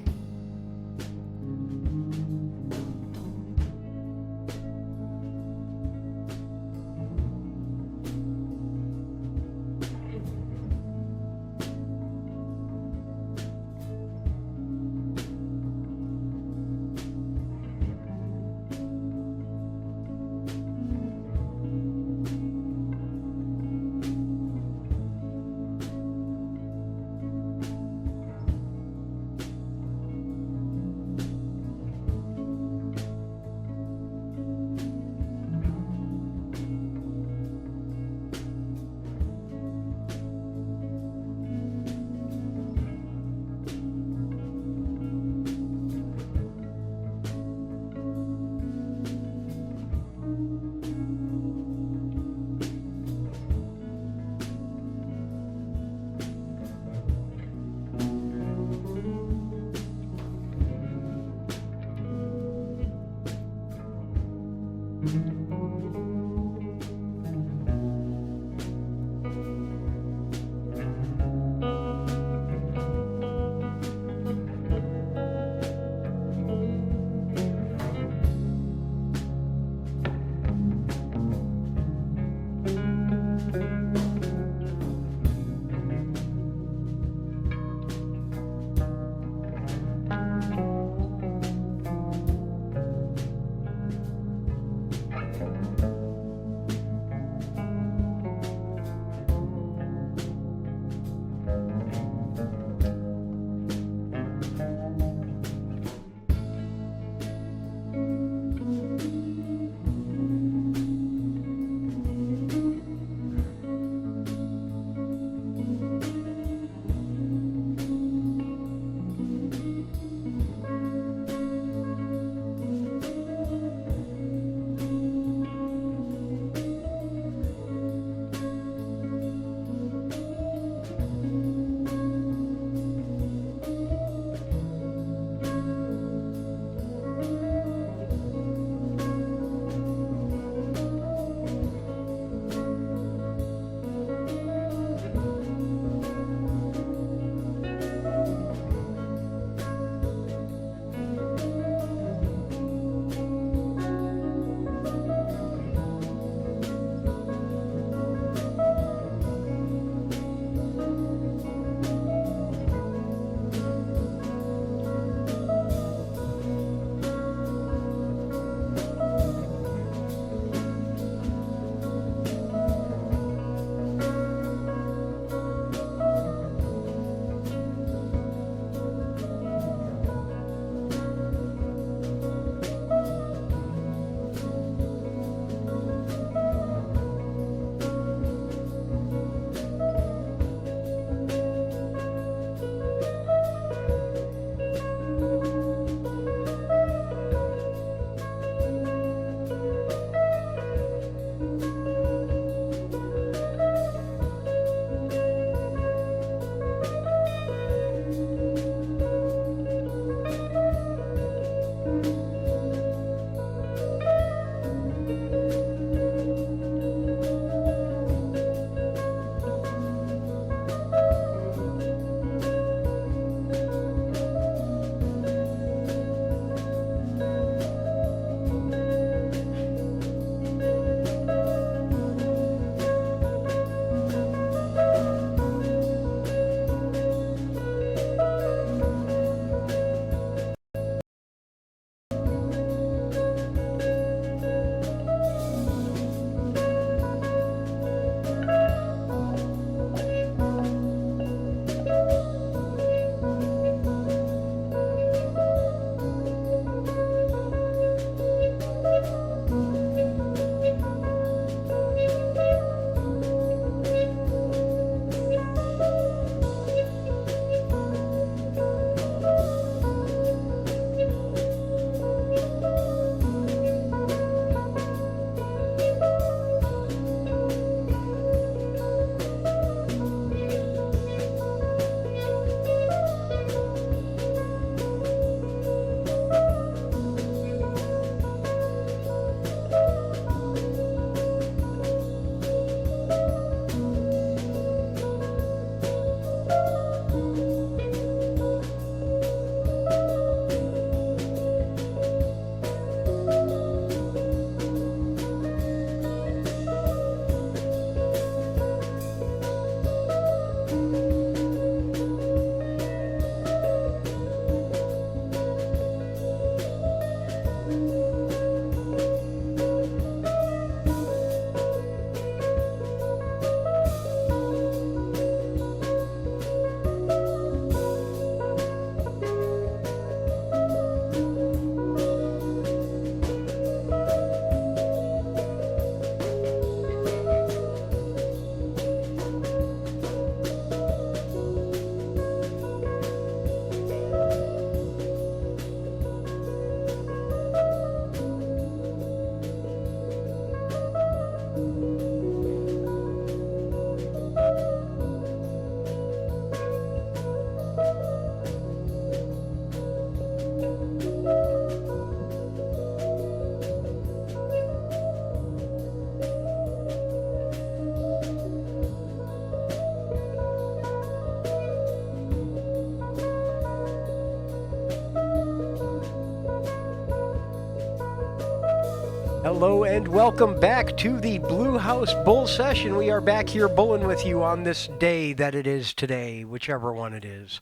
Hello and welcome back to the Blue House Bull Session. We are back here bulling with you on this day that it is today, whichever one it is.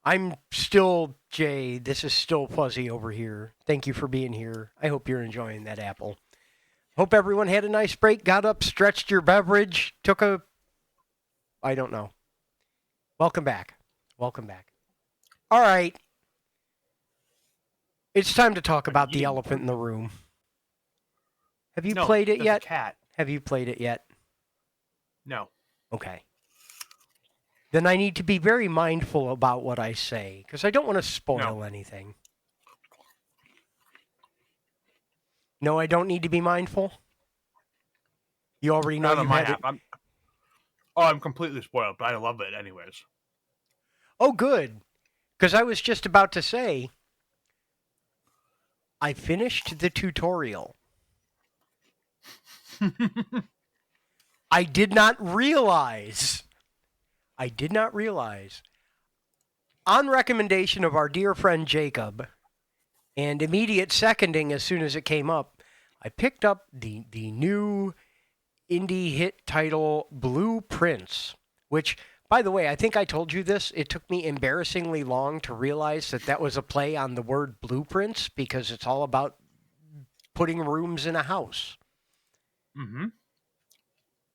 I'm still Jay. This is still Fuzzy over here. Thank you for being here. I hope you're enjoying that apple. Hope everyone had a nice break, got up, stretched your beverage, I don't know. Welcome back. Welcome back. All right. It's time to talk about the elephant in the room. Have you played it yet? Cat. Have you played it yet? No. Okay. Then I need to be very mindful about what I say, because I don't want to spoil anything. No, I don't need to be mindful? You already know you had it. I'm completely spoiled, but I love it anyways. Oh, good. Because I was just about to say, I finished the tutorial. I did not realize, on recommendation of our dear friend Jacob, and immediate seconding as soon as it came up, I picked up the new indie hit title Blueprints, which, by the way, I think I told you this. It took me embarrassingly long to realize that was a play on the word blueprints, because it's all about putting rooms in a house. Mm-hmm.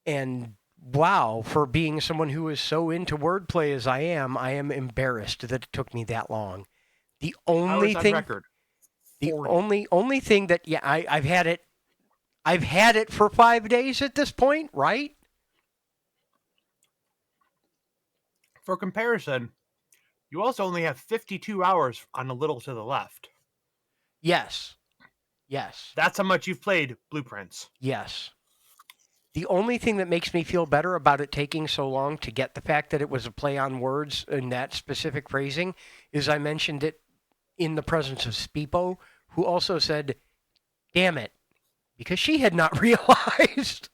And wow, for being someone who is so into wordplay as I am embarrassed that it took me that long. The only thing, only thing that I've had it for 5 days at this point, right? For comparison, you also only have 52 hours on a little to the left. Yes. That's how much you've played Blueprints. Yes. The only thing that makes me feel better about it taking so long to get the fact that it was a play on words in that specific phrasing is I mentioned it in the presence of Speepo, who also said, damn it, because she had not realized.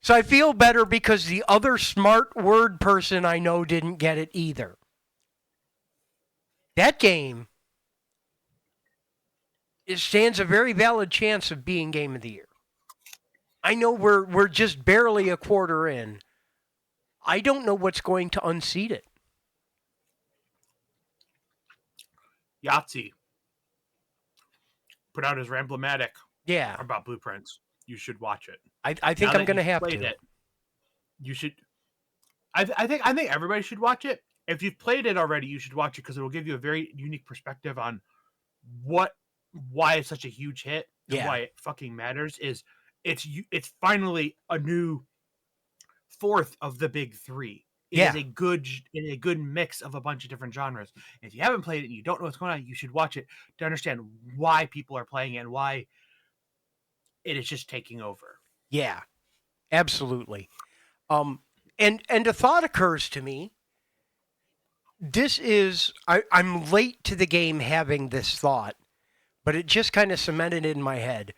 So I feel better because the other smart word person I know didn't get it either. That game, it stands a very valid chance of being Game of the Year. I know we're just barely a quarter in. I don't know what's going to unseat it. Yahtzee put out his Ramblematic about Blueprints. You should watch it. I think I'm going to have to. You should. I think everybody should watch it. If you've played it already, you should watch it because it will give you a very unique perspective on why it's such a huge hit and why it fucking matters. It's finally a new fourth of the big three. It is a good mix of a bunch of different genres. If you haven't played it and you don't know what's going on, you should watch it to understand why people are playing it and why it is just taking over. Yeah, absolutely. And a thought occurs to me. This is, I'm late to the game having this thought, but it just kind of cemented in my head.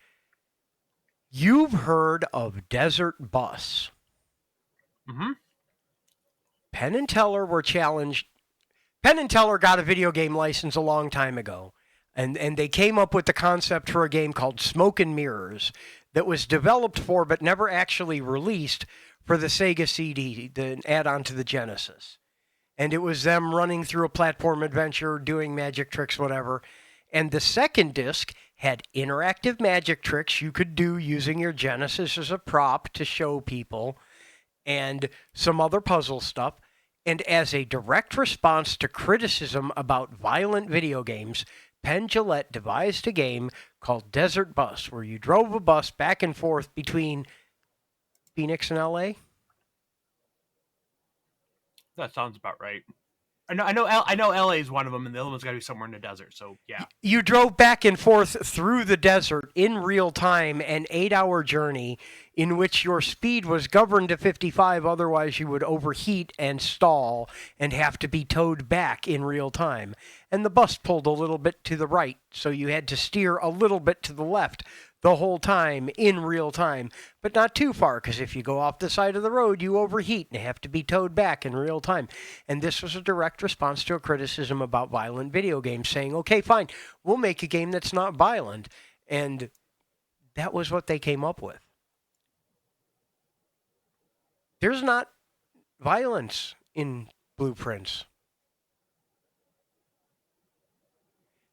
You've heard of Desert Bus. Mm-hmm. Penn and Teller were challenged. Penn and Teller got a video game license a long time ago, and they came up with the concept for a game called Smoke and Mirrors that was developed for but never actually released for the Sega CD, the add-on to the Genesis. And it was them running through a platform adventure, doing magic tricks, whatever. And the second disc had interactive magic tricks you could do using your Genesis as a prop to show people, and some other puzzle stuff. And as a direct response to criticism about violent video games, Penn Jillette devised a game called Desert Bus, where you drove a bus back and forth between Phoenix and LA. That sounds about right. I know LA is one of them, and the other one's got to be somewhere in the desert. So yeah, you drove back and forth through the desert in real time, an 8-hour journey in which your speed was governed to 55. Otherwise, you would overheat and stall and have to be towed back in real time. And the bus pulled a little bit to the right, so you had to steer a little bit to the left the whole time in real time, but not too far, because if you go off the side of the road, you overheat and have to be towed back in real time. And this was a direct response to a criticism about violent video games, saying, okay, fine, we'll make a game that's not violent. And That was what they came up with. There's not violence in blueprints.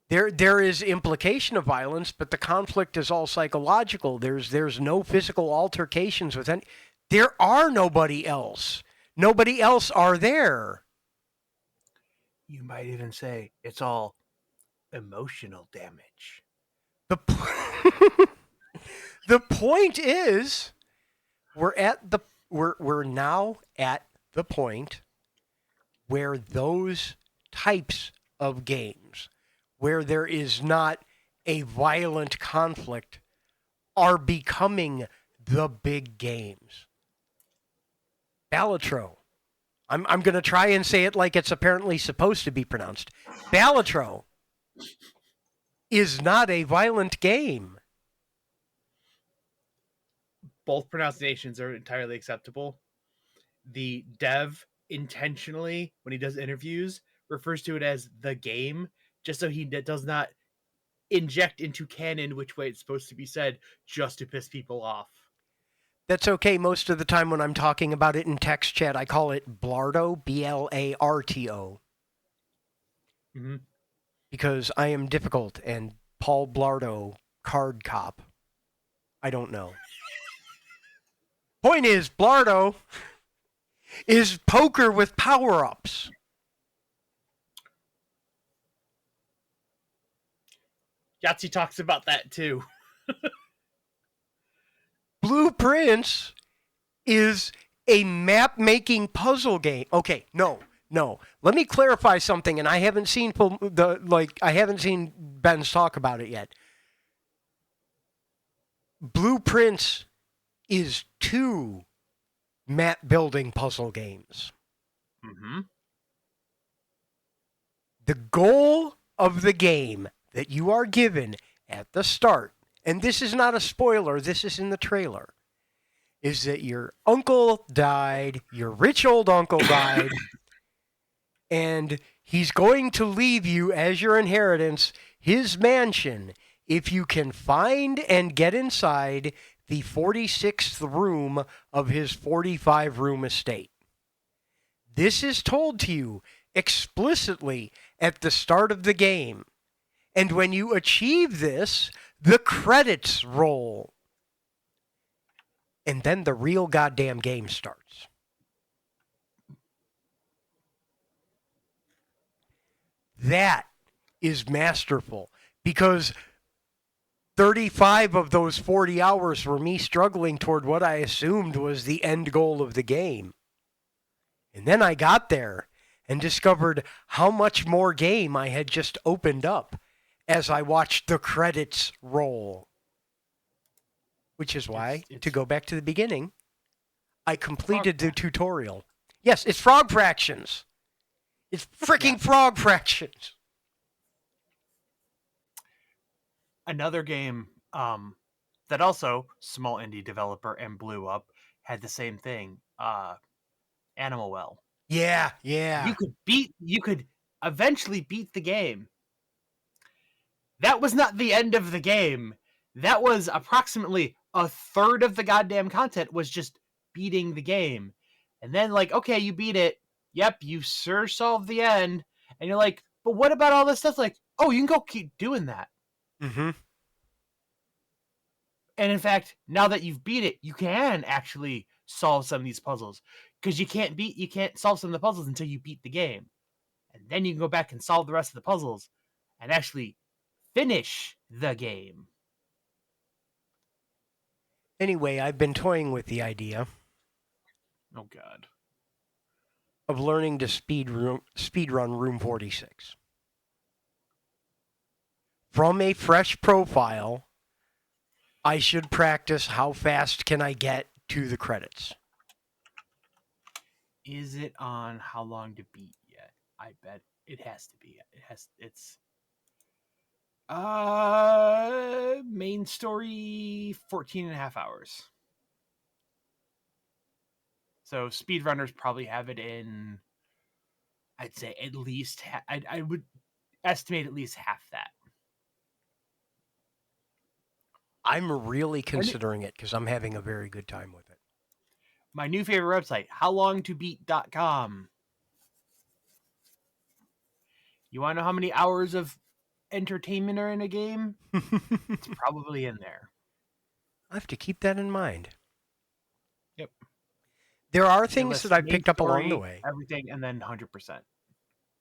There is implication of violence, but the conflict is all psychological. There's no physical altercations with any. There are nobody else. Nobody else are there. You might even say it's all emotional damage. The the point is, we're now at the point where those types of games, where there is not a violent conflict, are becoming the big games. Balatro. I'm going to try and say it like it's apparently supposed to be pronounced. Balatro is not a violent game. Both pronunciations are entirely acceptable. The dev intentionally, when he does interviews, refers to it as the game, just so he does not inject into canon which way it's supposed to be said, just to piss people off. That's okay. Most of the time when I'm talking about it in text chat, I call it Blarto, Blarto. Mm-hmm. Because I am difficult and Paul Blarto, card cop. I don't know. Point is, Blarto is poker with power-ups. Yahtzee talks about that too. Blueprints is a map-making puzzle game. Okay, no. Let me clarify something, and I haven't seen Ben's talk about it yet. Blueprints is 2 map-building puzzle games. Mm-hmm. The goal of the game that you are given at the start, and this is not a spoiler, this is in the trailer, is that your uncle died, your rich old uncle died, and he's going to leave you as your inheritance his mansion if you can find and get inside the 46th room of his 45-room estate. This is told to you explicitly at the start of the game. And when you achieve this, the credits roll. And then the real goddamn game starts. That is masterful because 35 of those 40 hours were me struggling toward what I assumed was the end goal of the game. And then I got there and discovered how much more game I had just opened up as I watched the credits roll. Which is why, to go back to the beginning, I completed the tutorial. Yes, it's frog fractions. It's freaking frog fractions. Another game that also, small indie developer and blew up, had the same thing. Animal Well. Yeah. You could eventually beat the game. That was not the end of the game. That was approximately a third of the goddamn content was just beating the game. And then, like, okay, you beat it. Yep, you sure solved the end. And you're like, but what about all this stuff? Like, oh, you can go keep doing that. Mm-hmm. And in fact, now that you've beat it, you can actually solve some of these puzzles. Because you can't solve some of the puzzles until you beat the game. And then you can go back and solve the rest of the puzzles and actually finish the game. Anyway, I've been toying with the idea Oh God. of learning to speedrun Room 46. From a fresh profile, I should practice how fast can I get to the credits. Is it on how long to beat yet? I bet it has to be. It's main story 14 and a half hours. So speedrunners probably have it in, I'd say at least I would estimate at least half that. I'm really considering it because I'm having a very good time with it. My new favorite website, howlongtobeat.com. You want to know how many hours of entertainment are in a game? It's probably in there. I have to keep that in mind. Yep. There are It things lists that I've main picked up along the story, way. everything, and then 100%.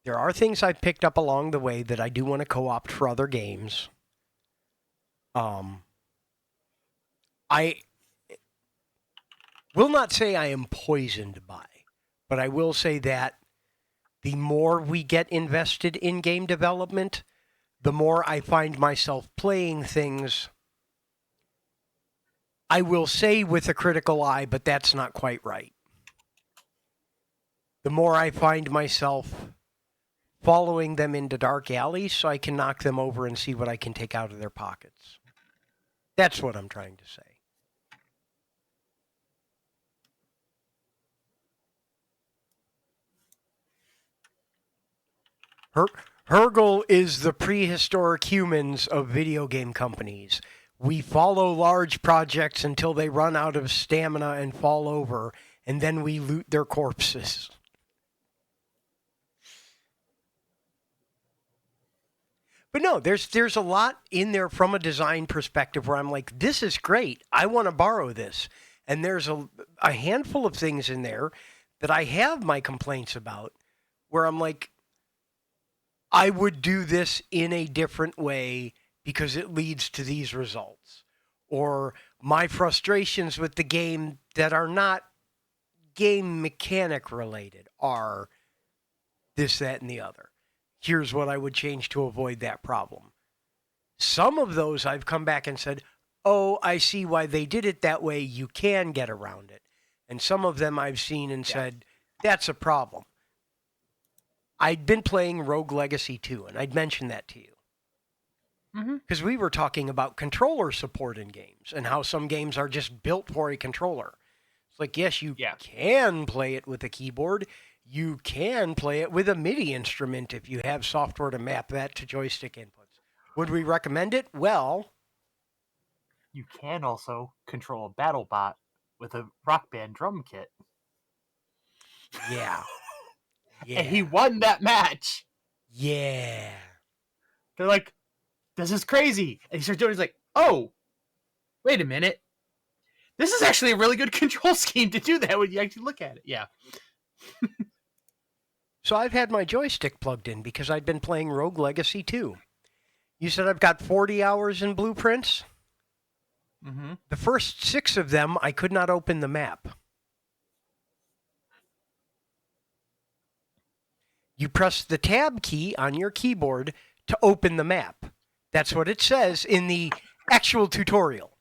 There are things I've picked up along the way that I do want to co-opt for other games. I will not say I am poisoned by, but I will say that the more we get invested in game development, the more I find myself playing things, I will say with a critical eye, but that's not quite right. The more I find myself following them into dark alleys so I can knock them over and see what I can take out of their pockets. That's what I'm trying to say. Hergel is the prehistoric humans of video game companies. We follow large projects until they run out of stamina and fall over, and then we loot their corpses. But no, there's a lot in there from a design perspective where I'm like, this is great. I want to borrow this. And there's a handful of things in there that I have my complaints about where I'm like, I would do this in a different way because it leads to these results. Or my frustrations with the game that are not game mechanic related are this, that, and the other. Here's what I would change to avoid that problem. Some of those I've come back and said, oh, I see why they did it that way. You can get around it. And some of them I've seen and said, that's a problem. I'd been playing Rogue Legacy 2, and I'd mentioned that to you. Because we were talking about controller support in games and how some games are just built for a controller. It's like, yes, you can play it with a keyboard. You can play it with a MIDI instrument if you have software to map that to joystick inputs. Would we recommend it? Well, you can also control a battle bot with a Rock Band drum kit. Yeah. And he won that match. Yeah. They're like, this is crazy. And he starts doing it. He's like, oh, wait a minute. This is actually a really good control scheme to do that when you actually look at it. Yeah. So I've had my joystick plugged in because I'd been playing Rogue Legacy 2. You said I've got 40 hours in Blueprints? Mm-hmm. The first 6 of them, I could not open the map. You press the tab key on your keyboard to open the map. That's what it says in the actual tutorial.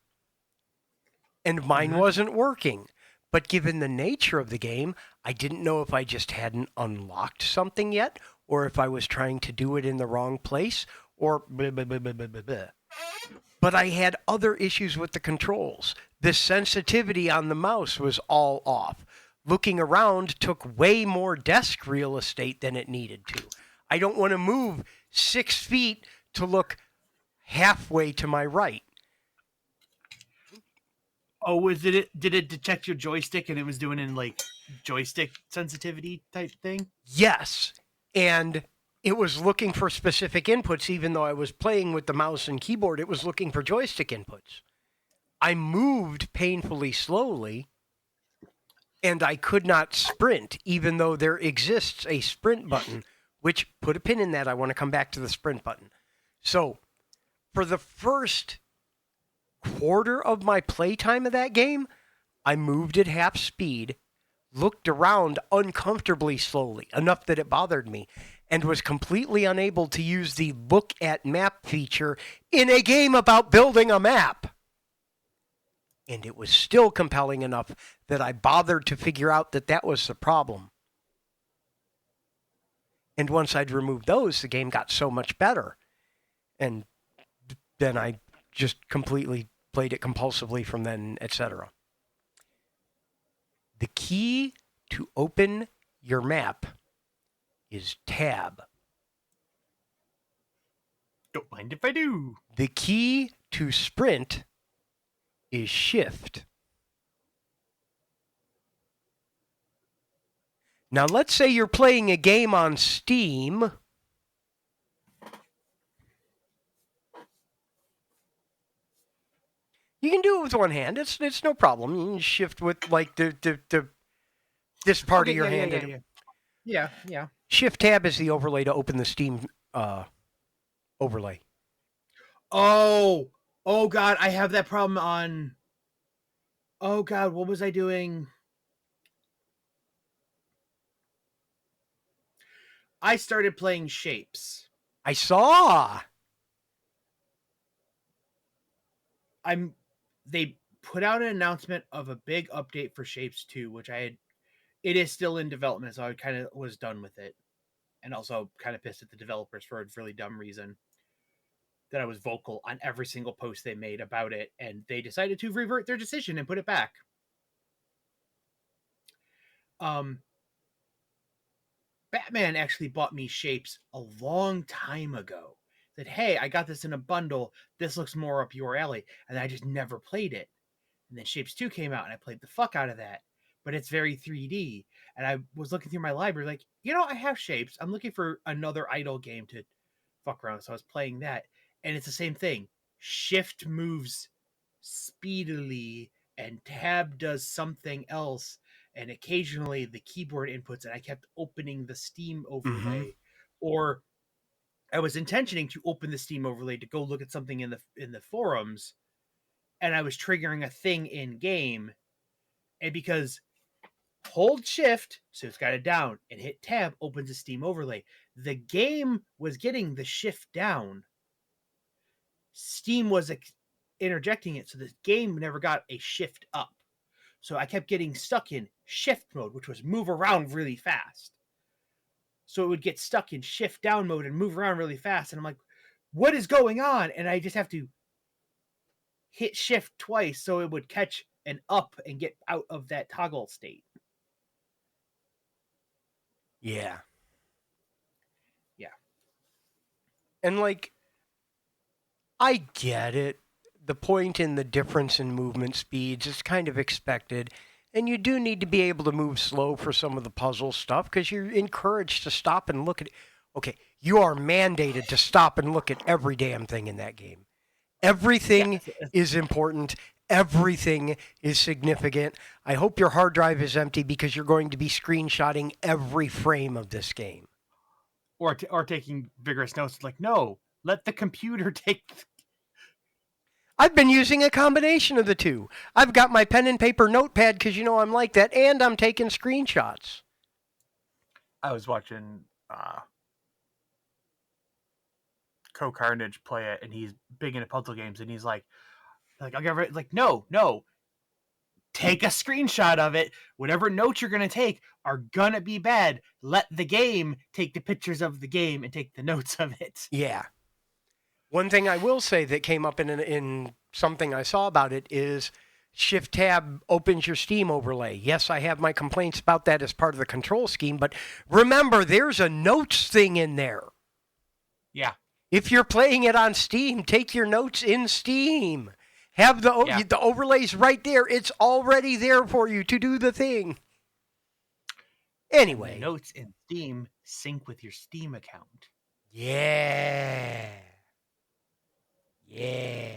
And mine wasn't working. But given the nature of the game, I didn't know if I just hadn't unlocked something yet, or if I was trying to do it in the wrong place, or blah, blah, blah, blah, blah, blah, blah. But I had other issues with the controls. The sensitivity on the mouse was all off. Looking around took way more desk real estate than it needed to. I don't want to move 6 feet to look halfway to my right. Oh, did it detect your joystick and it was doing in like joystick sensitivity type thing? Yes. And it was looking for specific inputs, even though I was playing with the mouse and keyboard, it was looking for joystick inputs. I moved painfully slowly, and I could not sprint, even though there exists a sprint button, which, put a pin in that, I want to come back to the sprint button. So, for the first quarter of my playtime of that game, I moved at half speed, looked around uncomfortably slowly, enough that it bothered me, and was completely unable to use the look at map feature in a game about building a map. And it was still compelling enough that I bothered to figure out that that was the problem. And once I'd removed those, the game got so much better. And then I just completely played it compulsively from then, etc. The key to open your map is tab. Don't mind if I do. The key to sprint is shift. Now, let's say you're playing a game on Steam. You can do it with one hand. It's no problem. You can shift with like this part of your hand. Yeah. Shift tab is the overlay to open the Steam overlay. Oh God, I have that problem on. Oh God, what was I doing? I started playing Shapes. I saw. They put out an announcement of a big update for Shapes 2, which it is still in development, so I kind of was done with it. And also kind of pissed at the developers for a really dumb reason that I was vocal on every single post they made about it, and they decided to revert their decision and put it back. Batman actually bought me Shapes a long time ago. Said, hey, I got this in a bundle. This looks more up your alley. And I just never played it. And then Shapes 2 came out and I played the fuck out of that. But it's very 3D. And I was looking through my library like, I have Shapes. I'm looking for another idle game to fuck around. So I was playing that. And it's the same thing. Shift moves speedily and tab does something else, and occasionally the keyboard inputs, and I kept opening the Steam overlay, or I was intentioning to open the Steam overlay to go look at something in the forums, and I was triggering a thing in game, and because hold shift, so it's got it down, and hit tab opens a Steam overlay, the game was getting the shift down, Steam was interjecting it, so the game never got a shift up. So I kept getting stuck in shift mode, which was move around really fast. So it would get stuck in shift down mode and move around really fast. And I'm like, what is going on? And I just have to hit shift twice so it would catch an up and get out of that toggle state. Yeah. Yeah. And like, I get it. The point in the difference in movement speeds is kind of expected. And you do need to be able to move slow for some of the puzzle stuff because you're encouraged to stop and look at it. Okay, you are mandated to stop and look at every damn thing in that game. Everything is important. Everything is significant. I hope your hard drive is empty because you're going to be screenshotting every frame of this game. Or taking vigorous notes. Like, no, let the computer take. I've been using a combination of the two. I've got my pen and paper notepad because I'm like that, and I'm taking screenshots. I was watching Co Carnage play it, and he's big into puzzle games, and he's like I'll get right. Like, no, take a screenshot of it. Whatever notes you're gonna take are gonna be bad. Let the game take the pictures of the game and take the notes of it. Yeah. One thing I will say that came up in something I saw about it is Shift Tab opens your Steam overlay. Yes, I have my complaints about that as part of the control scheme, but remember, there's a notes thing in there. Yeah. If you're playing it on Steam, take your notes in Steam. Have the overlays right there. It's already there for you to do the thing. Anyway. And the notes in Steam sync with your Steam account. Yeah. Yeah.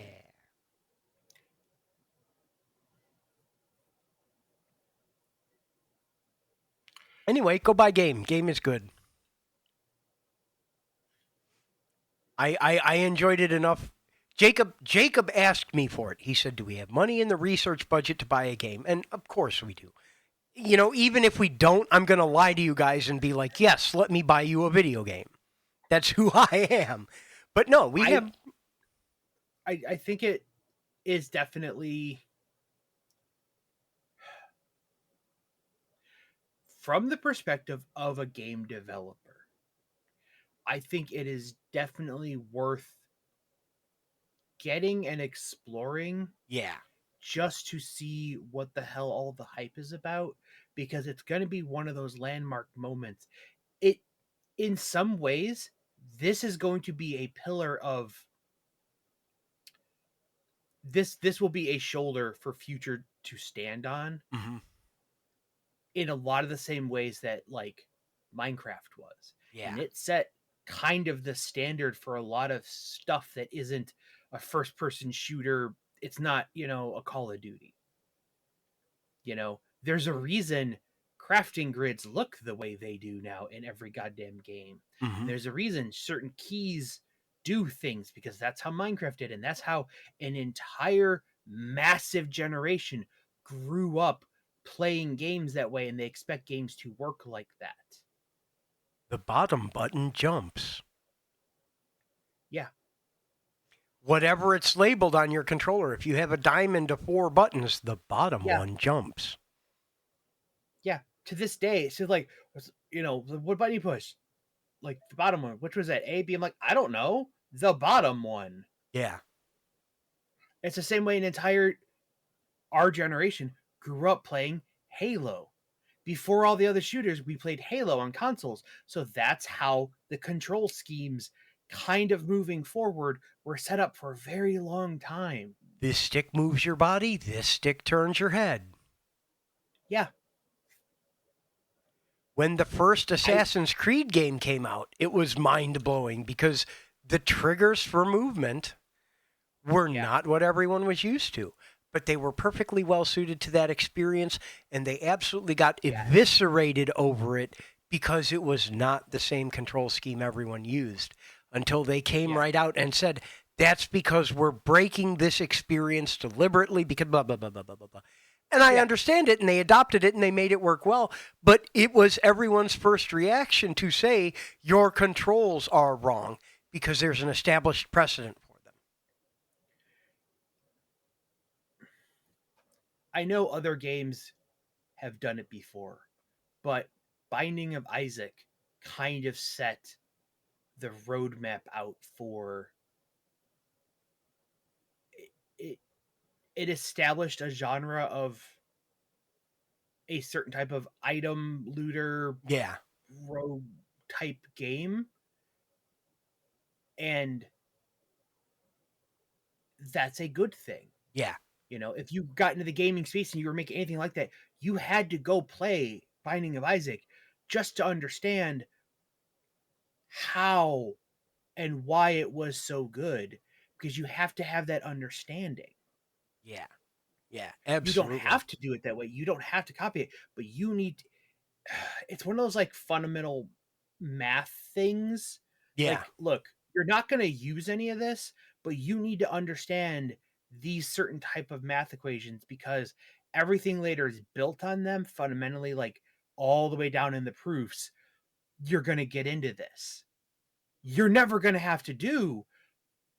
Anyway, go buy Game. Game is good. I enjoyed it enough. Jacob asked me for it. He said, do we have money in the research budget to buy a game? And of course we do. Even if we don't, I'm going to lie to you guys and be like, yes, let me buy you a video game. That's who I am. But no, I think it is definitely, from the perspective of a game developer, I think it is definitely worth getting and exploring. Yeah. Just to see what the hell all the hype is about, because it's going to be one of those landmark moments. It, in some ways, this is going to be a pillar of this will be a shoulder for future to stand on Hmm. in a lot of the same ways that like Minecraft was. Yeah. And it set kind of the standard for a lot of stuff that isn't a first person shooter. It's not, a Call of Duty. There's a reason crafting grids look the way they do now in every goddamn game. Hmm. And there's a reason certain keys do things because that's how Minecraft did. And that's how an entire massive generation grew up playing games that way. And they expect games to work like that. The bottom button jumps. Yeah. Whatever it's labeled on your controller, if you have a diamond of 4 buttons, the bottom Yeah. one jumps. Yeah. To this day, it's just like, what button you push? Like the bottom one, which was that A, B? I'm like, I don't know. The bottom one. Yeah. It's the same way our generation grew up playing Halo. Before all the other shooters, we played Halo on consoles. So that's how the control schemes kind of moving forward were set up for a very long time. This stick moves your body, this stick turns your head. Yeah. When the first Assassin's Creed game came out, it was mind blowing because the triggers for movement were not what everyone was used to, but they were perfectly well suited to that experience, and they absolutely got eviscerated over it because it was not the same control scheme everyone used until they came right out and said, that's because we're breaking this experience deliberately because blah, blah, blah, blah, blah, blah, blah. And I understand it, and they adopted it, and they made it work well, but it was everyone's first reaction to say, your controls are wrong because there's an established precedent for them. I know other games have done it before, but Binding of Isaac kind of set the roadmap out for it. It established a genre of a certain type of item looter rogue type game, and that's a good thing. Yeah. If you got into the gaming space and you were making anything like that, you had to go play Binding of Isaac just to understand how and why it was so good, because you have to have that understanding. Yeah. Yeah, You don't absolutely. have to do it that way. You don't have to copy it, but you need it's one of those like fundamental math things. Yeah. Like, look, you're not going to use any of this, but you need to understand these certain type of math equations because everything later is built on them fundamentally, like all the way down in the proofs. You're going to get into this. You're never going to have to do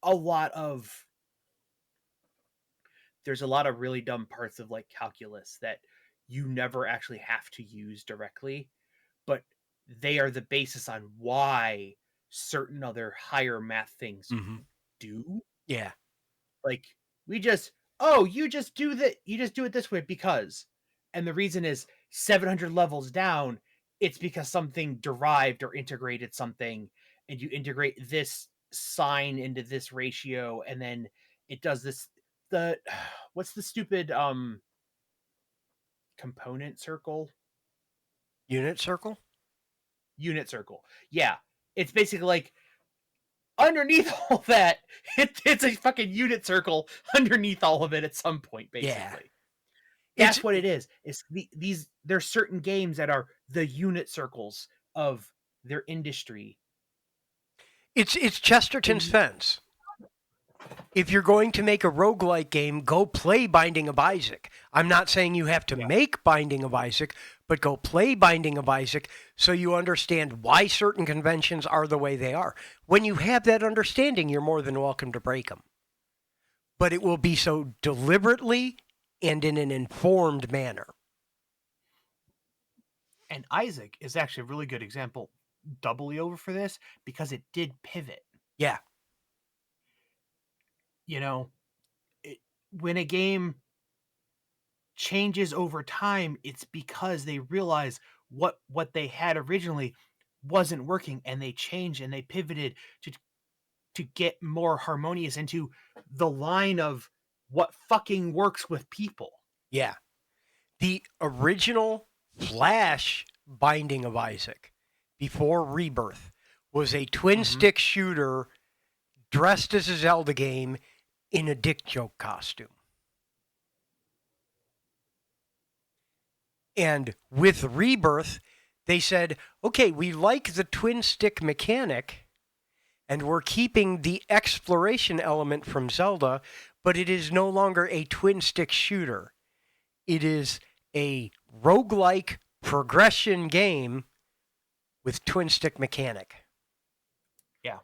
a lot of there's a lot of really dumb parts of like calculus that you never actually have to use directly, but they are the basis on why certain other higher math things Mm-hmm. do. Yeah. Like you just do it this way because, and the reason is 700 levels down, it's because something derived or integrated something, and you integrate this sign into this ratio, and then it does this. The what's the stupid component circle? Unit circle? Unit circle. Yeah. It's basically like underneath all that, it's a fucking unit circle underneath all of it at some point, basically. That's It's what it is. It's these there's certain games that are the unit circles of their industry. it's Chesterton's And fence. If you're going to make a roguelike game, go play Binding of Isaac. I'm not saying you have to make Binding of Isaac, but go play Binding of Isaac so you understand why certain conventions are the way they are. When you have that understanding, you're more than welcome to break them. But it will be so deliberately and in an informed manner. and Isaac is actually a really good example, doubly over for this, because it did pivot. Yeah. You know, when a game changes over time, it's because they realize what they had originally wasn't working, and they changed and they pivoted to get more harmonious into the line of what fucking works with people. Yeah. The original Flash Binding of Isaac before Rebirth was a twin stick shooter dressed as a Zelda game in a dick joke costume. And with Rebirth, they said, okay, we like the twin stick mechanic, and we're keeping the exploration element from Zelda, but it is no longer a twin stick shooter. It is a roguelike progression game with twin stick mechanic. Yeah.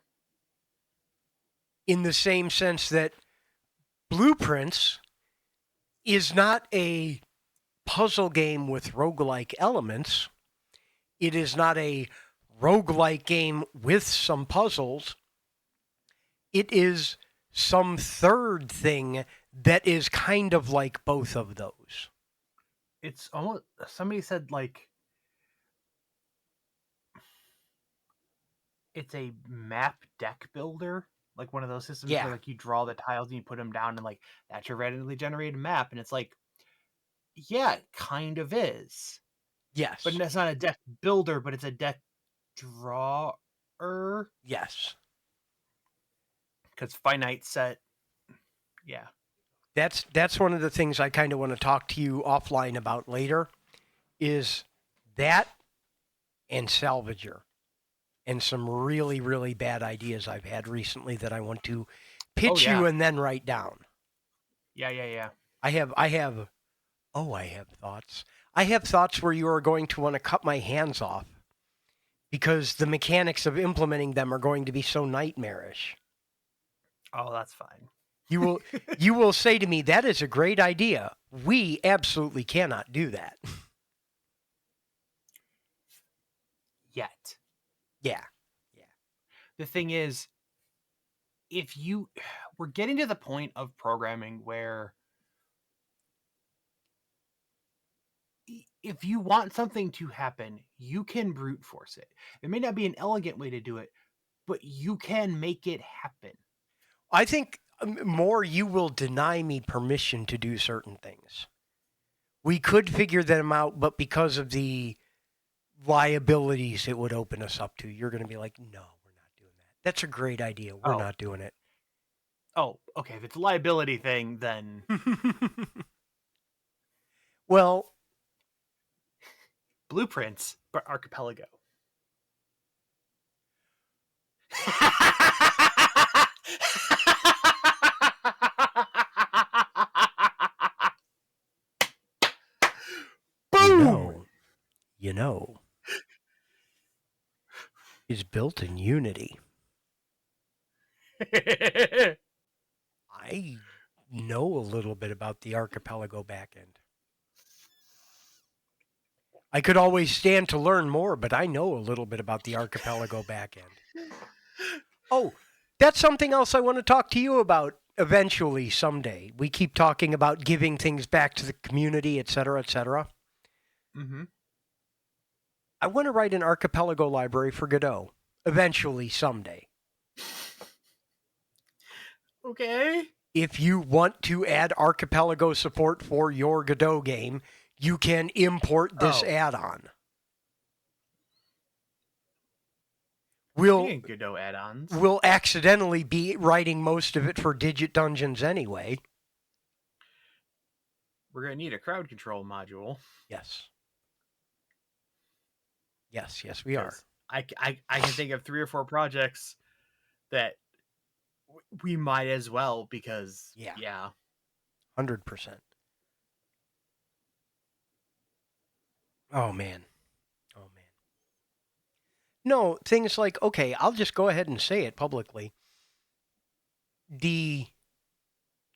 In the same sense that Blueprints is not a puzzle game with roguelike elements. It is not a roguelike game with some puzzles. It is some third thing that is kind of like both of those. It's almost, somebody said like it's a map deck builder, like one of those systems Yeah. where like you draw the tiles and you put them down and like that's your randomly generated map. And it's like, yeah, it kind of is. Yes. But that's not a deck builder, but it's a deck drawer. Yes. Because finite set. Yeah. That's one of the things I kind of want to talk to you offline about later, is that and Salvager, and some really, really bad ideas I've had recently that I want to pitch you and then write down. Yeah. I have thoughts. I have thoughts where you are going to want to cut my hands off because the mechanics of implementing them are going to be so nightmarish. Oh, that's fine. You will say to me, that is a great idea. We absolutely cannot do that. Yet. Yeah. The thing is, we're getting to the point of programming where if you want something to happen, you can brute force it. It may not be an elegant way to do it, but you can make it happen. I think more you will deny me permission to do certain things. We could figure them out, but because of the liabilities it would open us up to, you're going to be like, no, we're not doing that. That's a great idea. We're not doing it. Oh, okay. If it's a liability thing, then... Well... Blueprints, but Archipelago. Boom! You know, is built in Unity. I know a little bit about the Archipelago backend. I could always stand to learn more, but I know a little bit about the Archipelago backend. Oh, that's something else I want to talk to you about eventually someday. We keep talking about giving things back to the community, et cetera, et cetera. Mm-hmm. I want to write an Archipelago library for Godot eventually someday. Okay. If you want to add Archipelago support for your Godot game, you can import this add-on. Godot add-ons. We'll accidentally be writing most of it for Digit Dungeons anyway. We're going to need a crowd control module. Yes. Yes, we are. I can think of 3 or 4 projects that we might as well, because yeah. 100%. Oh man. No, things like, okay, I'll just go ahead and say it publicly. The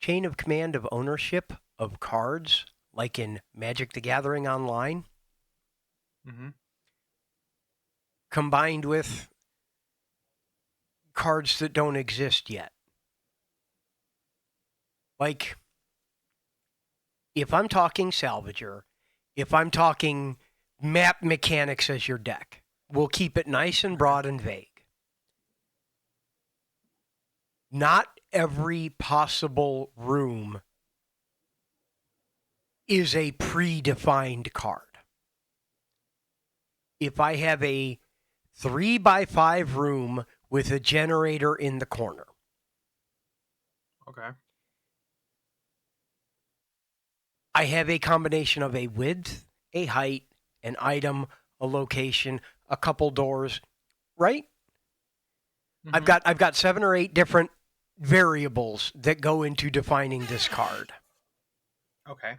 chain of command of ownership of cards, like in Magic the Gathering Online, combined with cards that don't exist yet. Like, if I'm talking Salvager, if I'm talking map mechanics as your deck, we'll keep it nice and broad and vague. Not every possible room is a predefined card. If I have a 3x5 room with a generator in the corner, Okay. I have a combination of a width, a height, an item, a location, a couple doors, right? Mm-hmm. I've got 7 or 8 different variables that go into defining this card. Okay.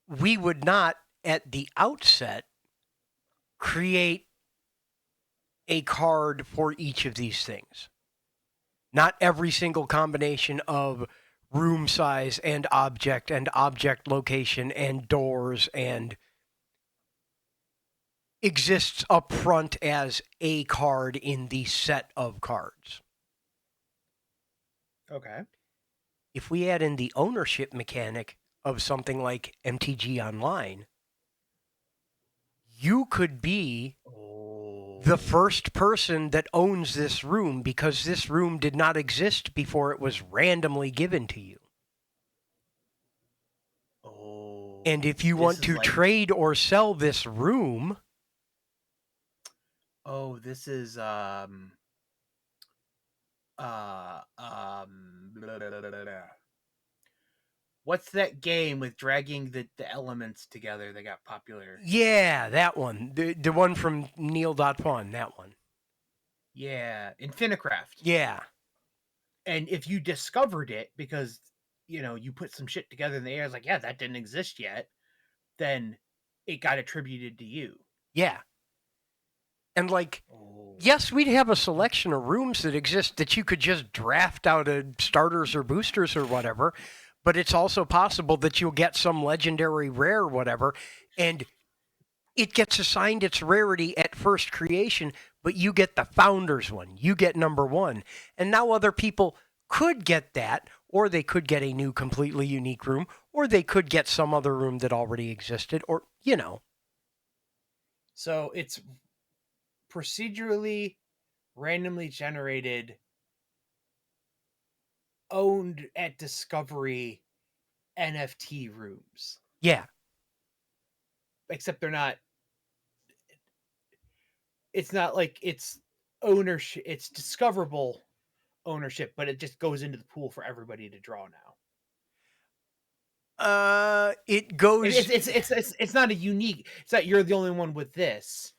We would not at the outset create a card for each of these things. Not every single combination of room size and object location and doors and exists up front as a card in the set of cards. Okay. If we add in the ownership mechanic of something like MTG Online, you could be the first person that owns this room because this room did not exist before it was randomly given to you. Oh. And if you want to trade or sell this room, this is blah, blah, blah, blah. What's that game with dragging the elements together that got popular? yeah, that one. The one from Neil.Fun, that one. Yeah, Infinicraft. Yeah. And if you discovered it because, you put some shit together in the air, it's like, yeah, that didn't exist yet, then it got attributed to you. Yeah. And yes, we'd have a selection of rooms that exist that you could just draft out of starters or boosters or whatever, but it's also possible that you'll get some legendary rare whatever, and it gets assigned its rarity at first creation, but you get the founder's one. You get number 1. And now other people could get that, or they could get a new completely unique room, or they could get some other room that already existed, or. So it's procedurally randomly generated, owned at discovery NFT rooms. Yeah. Except they're not. It's not like it's ownership. It's discoverable ownership, but it just goes into the pool for everybody to draw now. It goes. It's not a unique. It's not you're the only one with this.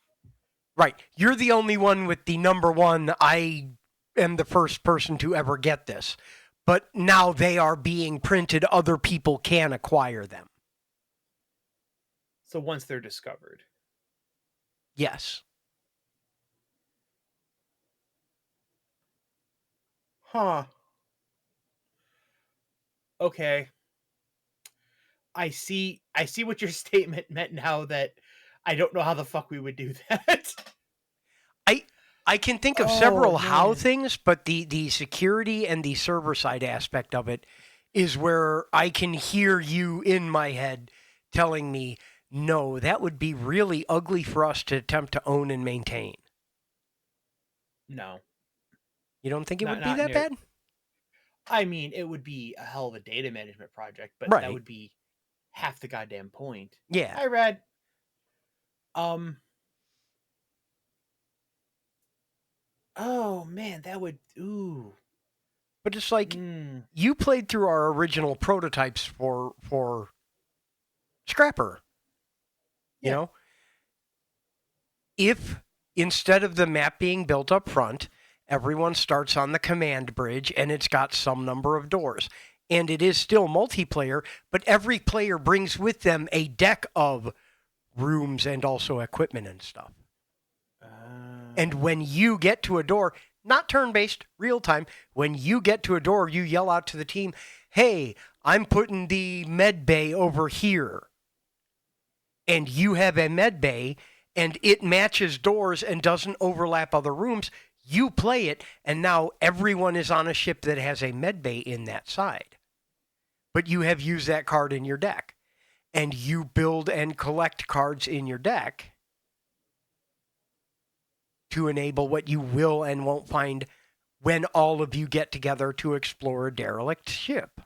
Right. You're the only one with the number 1. I am the first person to ever get this. But now they are being printed. Other people can acquire them. So once they're discovered. Yes. Huh. Okay. I see what your statement meant now that I don't know how the fuck we would do that. I can think of several how things, but the security and the server side aspect of it is where I can hear you in my head telling me, no, that would be really ugly for us to attempt to own and maintain. No. You don't think it would be that bad? I mean, it would be a hell of a data management project, but that would be half the goddamn point. Yeah. I read. Oh man, that would But it's like you played through our original prototypes for Scrapper. You know? If instead of the map being built up front, everyone starts on the command bridge and it's got some number of doors. And it is still multiplayer, but every player brings with them a deck of rooms and also equipment and stuff. And when you get to a door, not turn-based, real-time, when you get to a door, you yell out to the team, hey, I'm putting the med bay over here. And you have a med bay, and it matches doors and doesn't overlap other rooms. You play it, and now everyone is on a ship that has a med bay in that side. But you have used that card in your deck. And you build and collect cards in your deck to enable what you will and won't find when all of you get together to explore a derelict ship.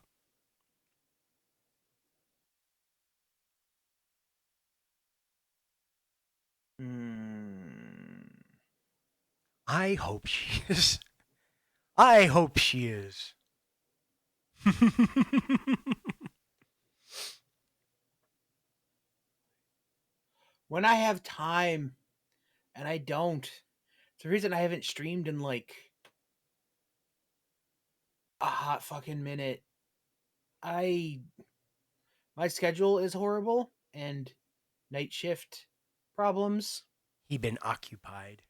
Mm. I hope she is. I hope she is. When I have time, and I don't. It's the reason I haven't streamed in like a hot fucking minute. I My schedule is horrible and night shift problems He been occupied.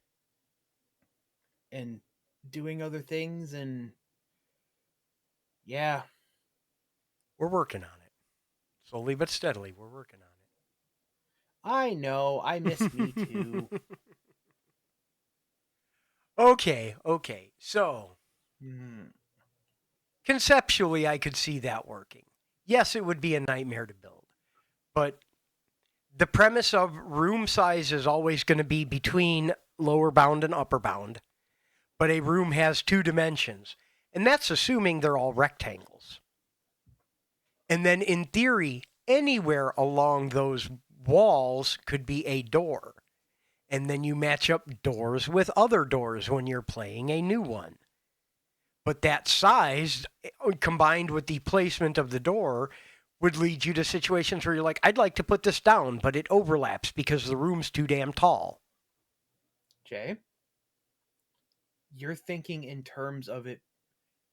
and doing other things, and yeah, We're working on it. Slowly but steadily, we're working I know. I miss me on too. it. Okay. So, Hmm. conceptually, I could see that working. Yes, it would be a nightmare to build, but the premise of room size is always going to be between lower bound and upper bound, but a room has two dimensions, and that's assuming they're all rectangles. And then, in theory, anywhere along those walls could be a door. And then you match up doors with other doors when you're playing a new one. But that size, combined with the placement of the door, would lead you to situations where you're like, I'd like to put this down, but it overlaps because the room's too damn tall. Jay, you're thinking in terms of it,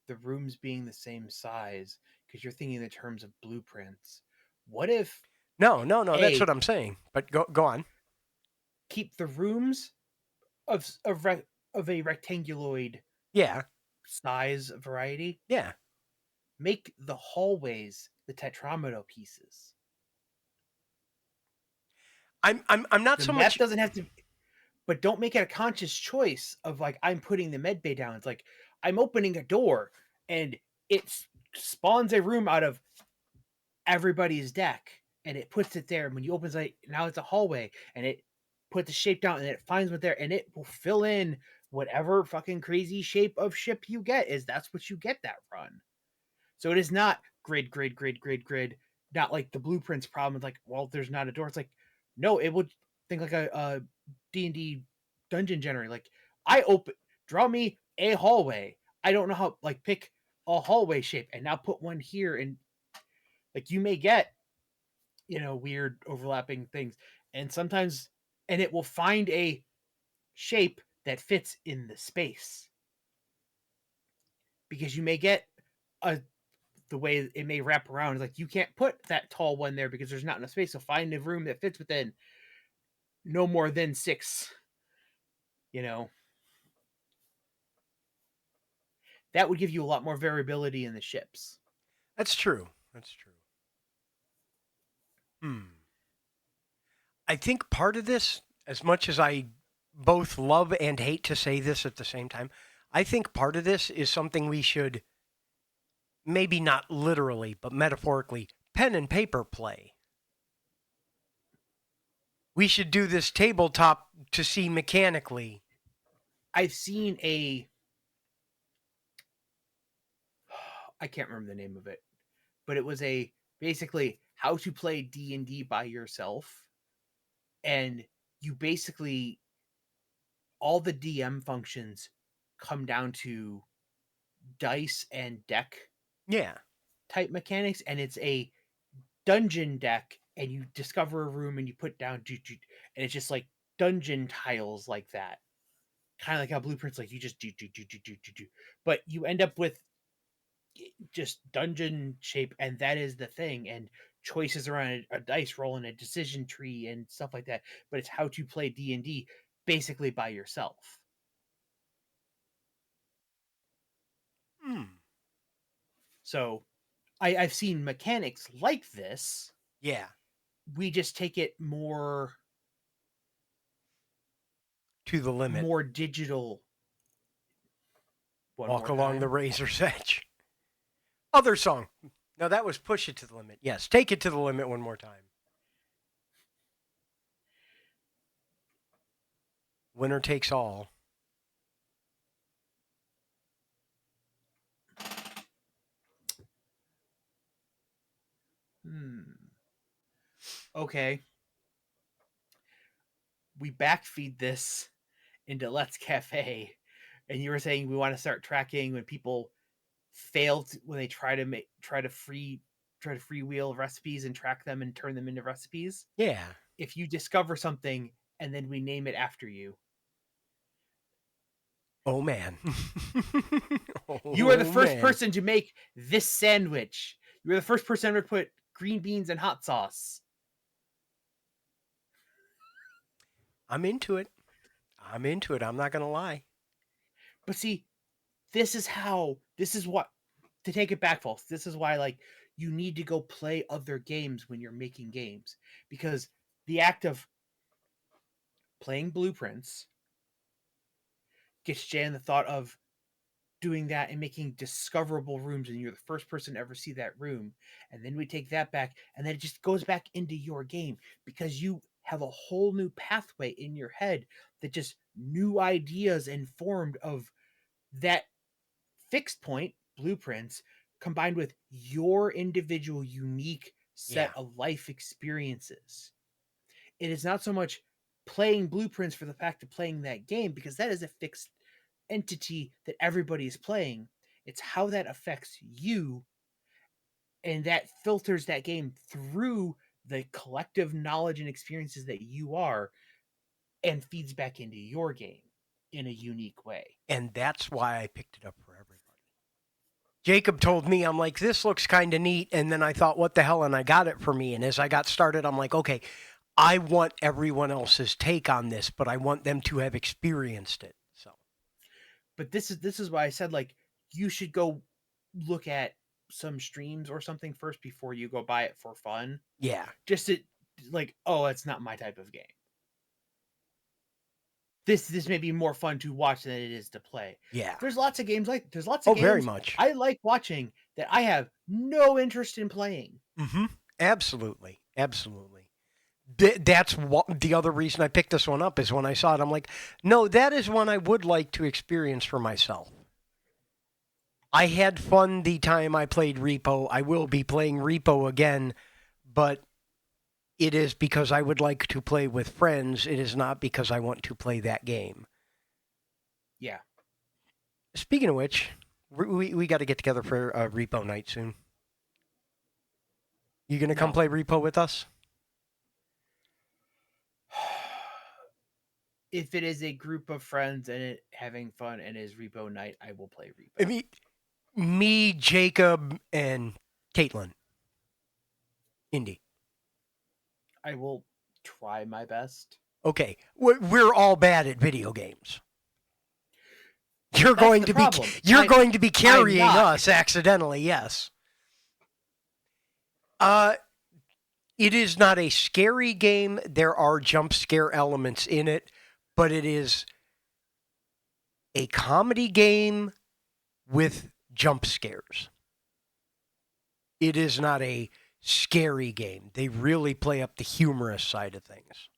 the rooms being the same size, because you're thinking in terms of blueprints. What if No, that's A, what I'm saying. But go on. keep the rooms of a rectanguloid Yeah, size variety, yeah. make the hallways the tetromino pieces. I'm not The so map much. doesn't have to, but don't make it a conscious choice of like I'm putting the med bay down. It's like I'm opening a door and it spawns a room out of everybody's deck and it puts it there. When you open it, now it's a hallway and it puts the shape down and it finds what there and it will fill in whatever fucking crazy shape of ship you get. Is that's what you get that run. So it is not grid. Not like the blueprints problem. It's like, well, there's not a door. It's like, no, it would think like a D&D dungeon generator. Like, I draw me a hallway. I don't know how, like, pick a hallway shape and now put one here. And, like, you may get, weird overlapping things. And sometimes, and it will find a shape that fits in the space. Because you may get a the way it may wrap around. It's like you can't put that tall one there because there's not enough space. So find a room that fits within no more than 6. You know, that would give you a lot more variability in the ships. That's true. That's true. Hmm. I think part of this, as much as I both love and hate to say this at the same time, I think part of this is something we should, maybe not literally, but metaphorically, pen and paper play. We should do this tabletop to see mechanically. I've seen I can't remember the name of it, but it was a basically how to play D&D by yourself, and you basically all the DM functions come down to dice and deck Yeah. type mechanics, and it's a dungeon deck, and you discover a room and you put down and it's just like dungeon tiles like that, kind of like how blueprints, like you just do, but you end up with just dungeon shape, and that is the thing, and choices around a dice roll and a decision tree and stuff like that. But it's how to play D&D basically by yourself. Hmm. So I've seen mechanics like this. Yeah. We just take it To the limit. more digital. One Walk more along the time. razor's edge. Other song. No, that was Push It to the Limit. Yes, take it to the limit one more time. Winner takes all. Hmm. Okay. we backfeed this into Let's Cafe, and you were saying we want to start tracking when people when they try to freewheel recipes and track them and turn them into recipes. Yeah. If you discover something and then we name it after you, Oh man. you are the Oh, first man. person to make this sandwich. You are the first person to put green beans and hot sauce. I'm into it. I'm not gonna lie. But see, this is what, to take it back, folks. This is why, like, you need to go play other games when you're making games, because the act of playing blueprints gets Jay in the thought of doing that and making discoverable rooms, and you're the first person to ever see that room, and then we take that back, and then it just goes back into your game because you have a whole new pathway in your head that just new ideas informed of that fixed point blueprints combined with your individual unique set Yeah. of life experiences. It is not so much playing blueprints for the fact of playing that game, because that is a fixed entity that everybody is playing. It's how that affects you, and that filters that game through the collective knowledge and experiences that you are, and feeds back into your game in a unique way. And that's why I picked it up for everybody. Jacob told me, I'm like, this looks kind of neat. And then I thought, what the hell? And I got it for me. And as I got started, I'm like, okay, I want everyone else's take on this, but I want them to have experienced it. So, But this is why I said, like, you should go look at some streams or something first before you go buy it for fun. yeah. Just to, like, oh, it's not my type of game. This may be more fun to watch than it is to play. Yeah. There's lots of games Very much. I like watching that I have no interest in playing. Mm-hmm. Absolutely. Absolutely. That's what, the other reason I picked this one up is when I saw it, I'm like, no, that is one I would like to experience for myself. I had fun the time I played Repo. I will be playing Repo again, but it is because I would like to play with friends. It is not because I want to play that game. Yeah. Speaking of which, we got to get together for a Repo night soon. You going to come No. play Repo with us? If it is a group of friends and it having fun and is Repo night, I will play Repo. I mean, me, Jacob, and Caitlin. Indy. I will try my best. Okay, we're all bad at video games. You're That's going the to problem. you're going to be carrying I'm not. us accidentally, yes. It is not a scary game. There are jump scare elements in it, but it is a comedy game with jump scares. It is not a scary game. They really play up the humorous side of things.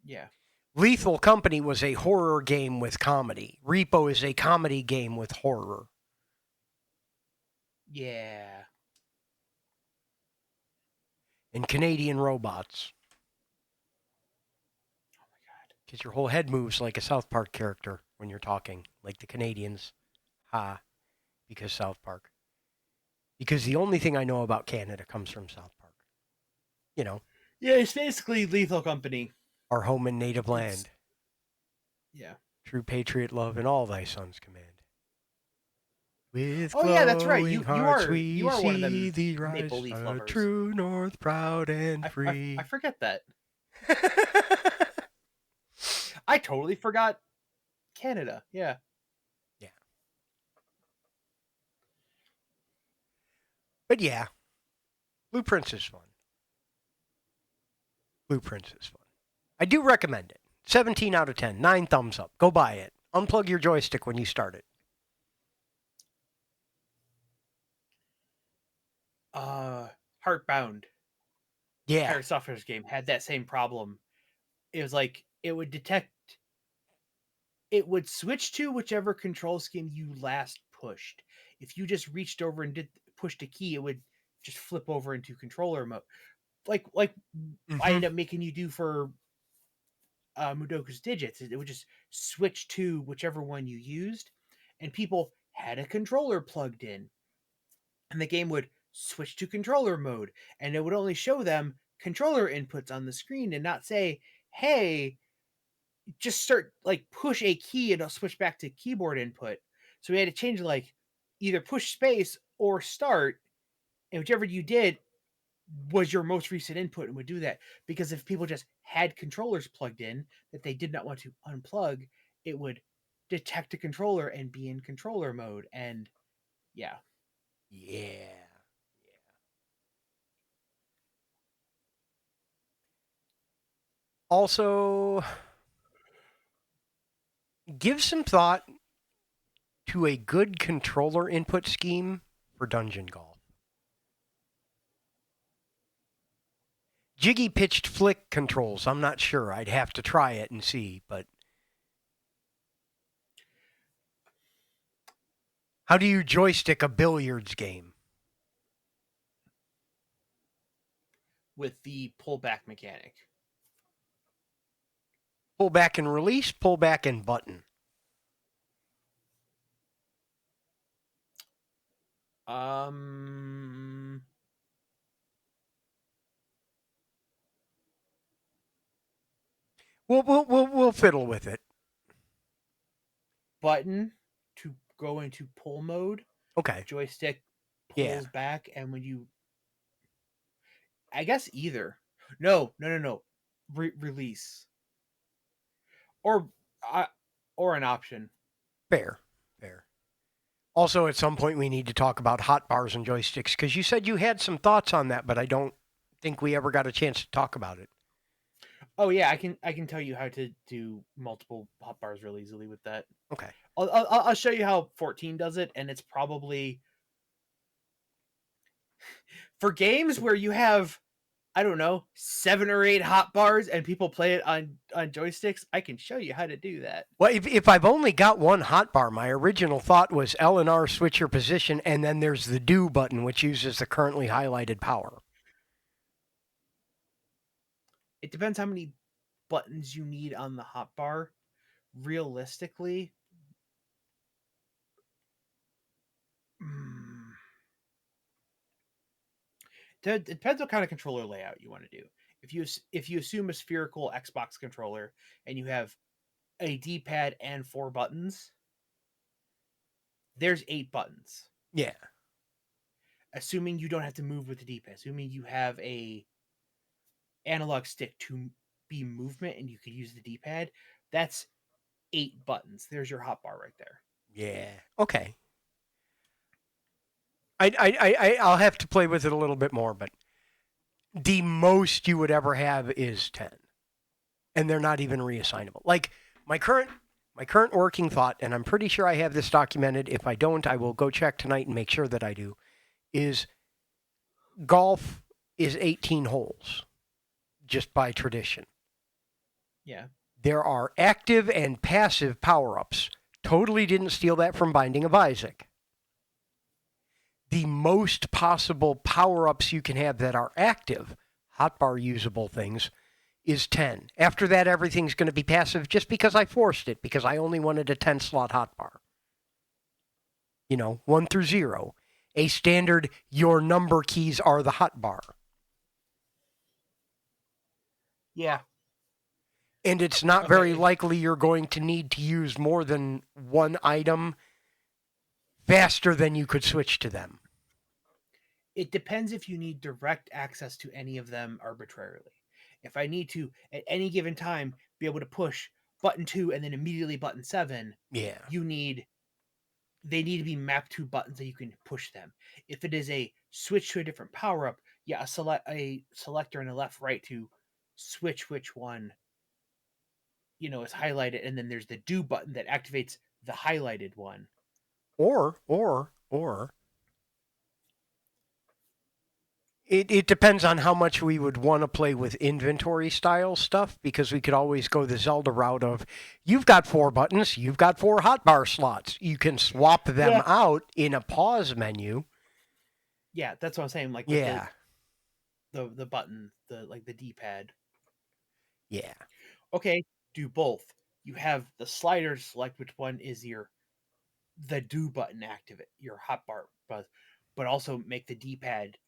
Yeah. Lethal Company was a horror game with comedy. Repo is a comedy game with horror. Yeah. And Canadian robots. Oh my god. Because your whole head moves like a South Park character when you're talking, like the Canadians. Ha. Because South Park. Because the only thing I know about Canada comes from South Park. You know, Yeah, it's basically Lethal Company. our home and native land. Yeah. True patriot love and all thy sons command. With Yeah, that's right. glowing You hearts are we one of them see thee rise, Maple Leaf a lovers. true north, proud and free. I forget that. I totally forgot Canada. Yeah. Yeah. But yeah, Blueprints is fun. Blueprints is fun. I do recommend it. 17 out of 10. 9 thumbs up. Go buy it. Unplug your joystick when you start it. Heartbound. Yeah. Harry Software's game had that same problem. It was like it would switch to whichever control scheme you last pushed. If you just reached over and pushed a key, it would just flip over into controller mode. Like I ended up making you do for Mudoku's digits. It would just switch to whichever one you used, and people had a controller plugged in, and the game would switch to controller mode, and it would only show them controller inputs on the screen and not say, "Hey, just start like push a key and it'll switch back to keyboard input." So we had to change like either push space or start, and whichever you did was your most recent input and would do that. Because if people just had controllers plugged in that they did not want to unplug, it would detect a controller and be in controller mode. And yeah, Yeah. Also, give some thought to a good controller input scheme for dungeon golf. Jiggy pitched flick controls. I'm not sure. I'd have to try it and see. But how do you joystick a billiards game? with the pullback mechanic. Pull back and release, pull back and button. Um, We'll fiddle with it. Button to go into pull mode. Okay. Joystick Yeah. pulls back, and when you, I guess either. No. Release or uh, or an option. Fair. Fair. Also, at some point, we need to talk about hot bars and joysticks because you said you had some thoughts on that, but I don't think we ever got a chance to talk about it. Oh yeah, I can tell you how to do multiple hotbars real easily with that. Okay. I'll show you how 14 does it, and it's probably for games where you have, I don't know, 7 or 8 hotbars and people play it on joysticks. I can show you how to do that. Well, if I've only got one hotbar, my original thought was L and R switch your position, and then there's the do button, which uses the currently highlighted power. It depends how many buttons you need on the hotbar. Realistically, mm, it depends what kind of controller layout you want to do. If you assume a spherical Xbox controller and you have a D-pad and 4 buttons, there's 8 buttons. Yeah. Assuming you don't have to move with the D-pad, assuming you have a analog stick to be movement and you could use the D-pad, that's 8 buttons. There's your hotbar right there. Yeah. Okay. I'll have to play with it a little bit more, but the most you would ever have is 10, and they're not even reassignable. Like my current working thought, and I'm pretty sure I have this documented. If I don't, I will go check tonight and make sure that I do. Is golf is 18 holes, just by tradition. Yeah. There are active and passive power-ups. Totally didn't steal that from Binding of Isaac. The most possible power-ups you can have that are active, hotbar usable things, is 10. After that, everything's going to be passive just because I forced it, because I only wanted a 10-slot hotbar. 1 through 0. A standard, your number keys are the hotbar. Yeah. And it's not very likely you're going to need to use more than one item faster than you could switch to them. It depends if you need direct access to any of them arbitrarily. If I need to, at any given time, be able to push button 2 and then immediately button 7, Yeah. they need to be mapped to buttons that you can push them. If it is a switch to a different power up, yeah, a selector in the left right to switch which one is highlighted, and then there's the do button that activates the highlighted one. Or it depends on how much we would want to play with inventory style stuff, because we could always go the Zelda route of, you've got 4 buttons, you've got 4 hotbar slots. You can swap them out in a pause menu. Yeah, that's what I'm saying. Like, yeah. The button, the D-pad. Yeah. Okay, do both. You have the slider to select which one is the do button activate, your hotbar button, but also make the D-pad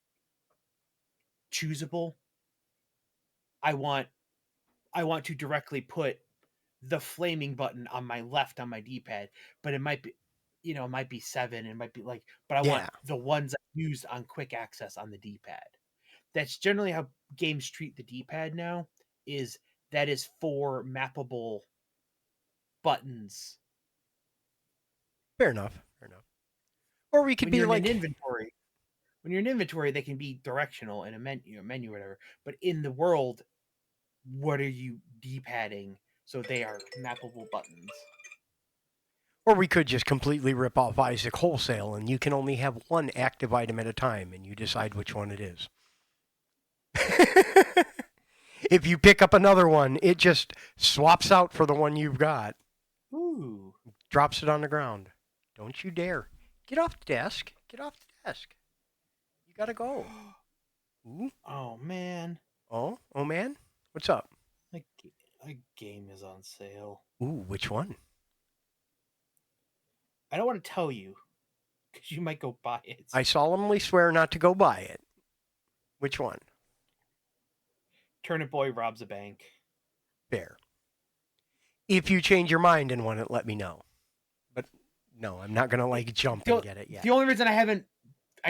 choosable. I want I want to directly put the flaming button on my left on my D-pad, but it might be, it might be 7, it might be like, but I want Yeah. the ones I use on quick access on the D-pad. That's generally how games treat the D-pad now. Is that is 4 mappable buttons. Fair enough. Fair enough. Or we could When be you're in an like, inventory, they can be directional in a menu, whatever. But in the world, what are you D-padding? So they are mappable buttons. or we could just completely rip off Isaac wholesale, and you can only have one active item at a time, and you decide which one it is. If you pick up another one, it just swaps out for the one you've got, Ooh. drops it on the ground. Don't you dare. Get off the desk. Get off the desk. You gotta go. Ooh. Oh man. Oh man. What's up? A game is on sale. Ooh, which one? I don't want to tell you because you might go buy it. I solemnly swear not to go buy it. Which one? Turnip Boy robs a bank. Fair. If you change your mind and want it, let me know. But no, I'm not gonna like jump and get it yet. The only reason I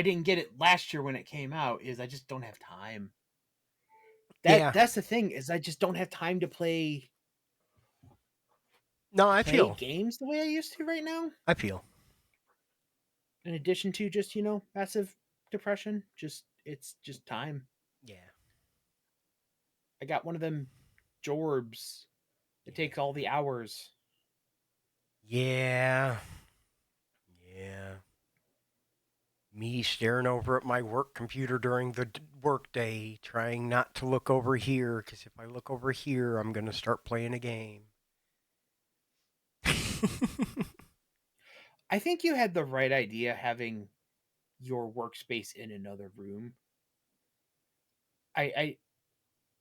didn't get it last year when it came out is I just don't have time. That's the thing, is I just don't have time to play. No, I feel games the way I used to right now. I feel. In addition to just, massive depression, it's just time. Yeah. I got one of them jorbs. It takes all the hours. Yeah. Yeah. Me staring over at my work computer during the work day, trying not to look over here, because if I look over here, I'm going to start playing a game. I think you had the right idea having your workspace in another room. I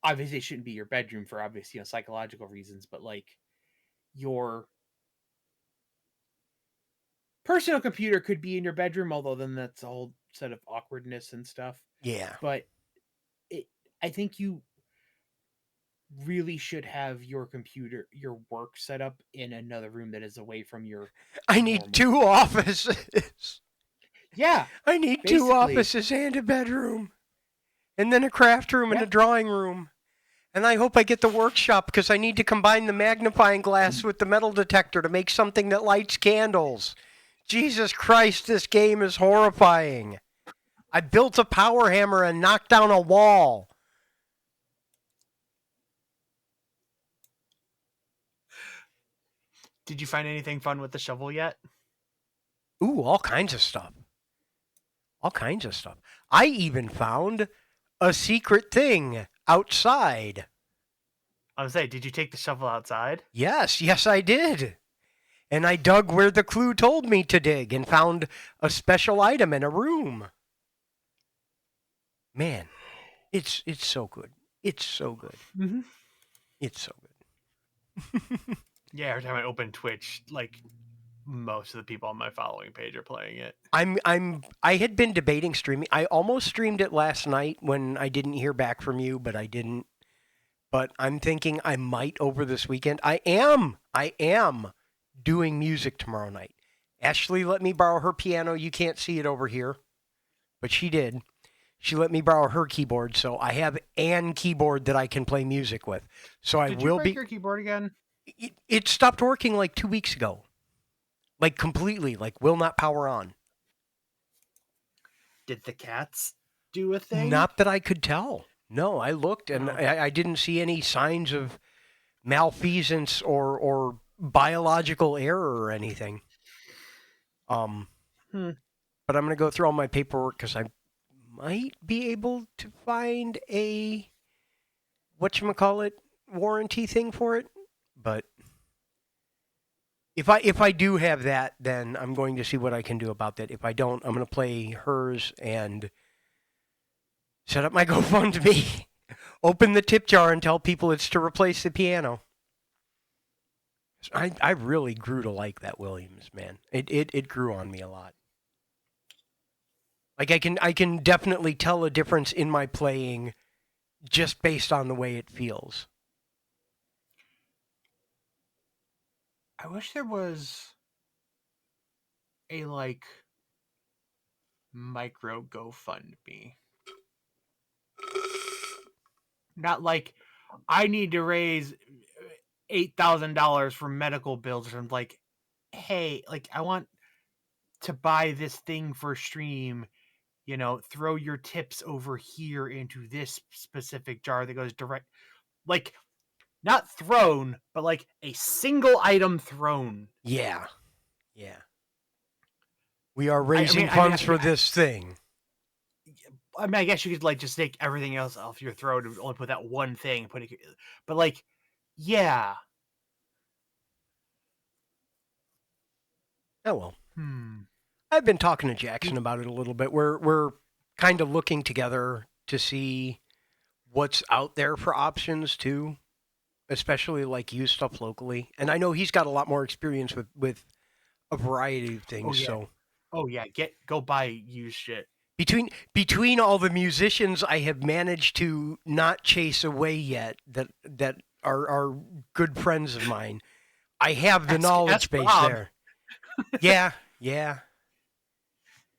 obviously it shouldn't be your bedroom for obvious, psychological reasons, but like your personal computer could be in your bedroom, although then that's a whole set of awkwardness and stuff. Yeah. But I think you really should have your computer, your work set up in another room that is away from your I need 2 offices. Yeah. I need basically. 2 offices and a bedroom. And then a craft room and a drawing room. And I hope I get the workshop because I need to combine the magnifying glass with the metal detector to make something that lights candles. Jesus Christ, this game is horrifying. I built a power hammer and knocked down a wall. Did you find anything fun with the shovel yet? Ooh, all kinds of stuff. All kinds of stuff. I even found a secret thing outside. I was saying, did you take the shovel outside? Yes, I did. And I dug where the clue told me to dig and found a special item in a room. Man, it's so good. It's so good. Mm-hmm. It's so good. Yeah, every time I open Twitch, like most of the people on my following page are playing it. I had been debating streaming. I almost streamed it last night when I didn't hear back from you, but I didn't. But I'm thinking I might over this weekend. I am doing music tomorrow night. Ashley let me borrow her piano. You can't see it over here, but she did. She let me borrow her keyboard, so I have an keyboard that I can play music with. So I will be. Did you break your keyboard again? It stopped working like 2 weeks ago. Like completely, like will not power on. Did the cats do a thing? Not that I could tell. No, I looked and I didn't see any signs of malfeasance or biological error or anything. But I'm going to go through all my paperwork because I might be able to find a whatchamacallit warranty thing for it. But if I do have that, then I'm going to see what I can do about that. If I don't, I'm going to play hers and set up my GoFundMe, open the tip jar and tell people it's to replace the piano. I really grew to like that Williams, man. It grew on me a lot. Like I can definitely tell a difference in my playing just based on the way it feels. I wish there was a like micro GoFundMe. Not like I need to raise $8,000 for medical bills or something. Like, hey, like I want to buy this thing for stream. Throw your tips over here into this specific jar that goes direct. Like, not thrown, but like a single item thrown. Yeah. Yeah. We are raising funds for this thing. I mean, I guess you could like just take everything else off your throat and only put that one thing and put it. But like, yeah. Oh well. I've been talking to Jackson about it a little bit. We're kind of looking together to see what's out there for options too, especially like use stuff locally. And I know he's got a lot more experience with a variety of things. Oh yeah, go buy used shit. Between all the musicians I have managed to not chase away yet that are good friends of mine, I have the knowledge base Rob. there. Yeah.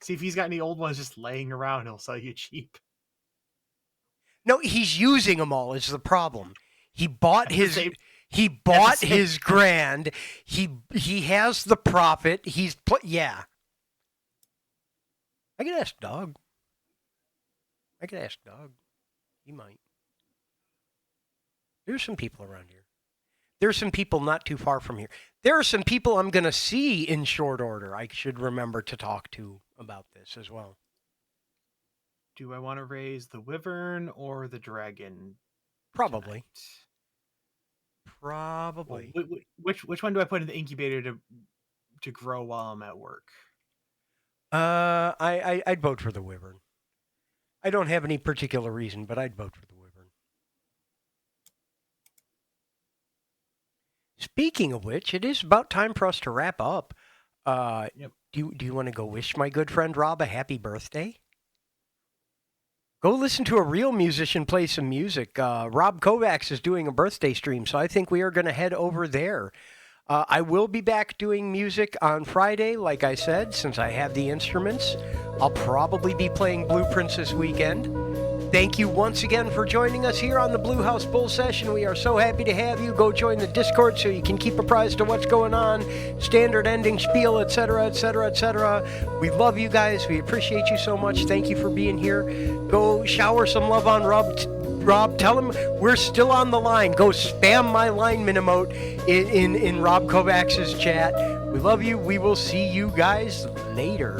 See if he's got any old ones just laying around, he'll sell you cheap. No, he's using them all is the problem. He bought his grand. He has the profit. Yeah. I could ask Doug. He might. There's some people around here. There's some people not too far from here. There are some people I'm going to see in short order. I should remember to talk to about this as well. Do I want to raise the wyvern or the dragon? Probably. Well, which one do I put in the incubator to grow while I'm at work? I'd vote for the wyvern. I don't have any particular reason, but I'd vote for the wyvern. Speaking of which, it is about time for us to wrap up. Yep. Do you want to go wish my good friend Rob a happy birthday? Go listen to a real musician play some music. Rob Kovacs is doing a birthday stream, so I think we are going to head over there. I will be back doing music on Friday, like I said, since I have the instruments. I'll probably be playing Blueprints this weekend. Thank you once again for joining us here on the Blue House Bull Session. We are so happy to have you. Go join the Discord so you can keep apprised of what's going on, standard ending spiel, etc., etc., etc. We love you guys. We appreciate you so much. Thank you for being here. Go shower some love on Rob. Tell him we're still on the line. Go spam my lineman emote in Rob Kovacs' chat. We love you. We will see you guys later.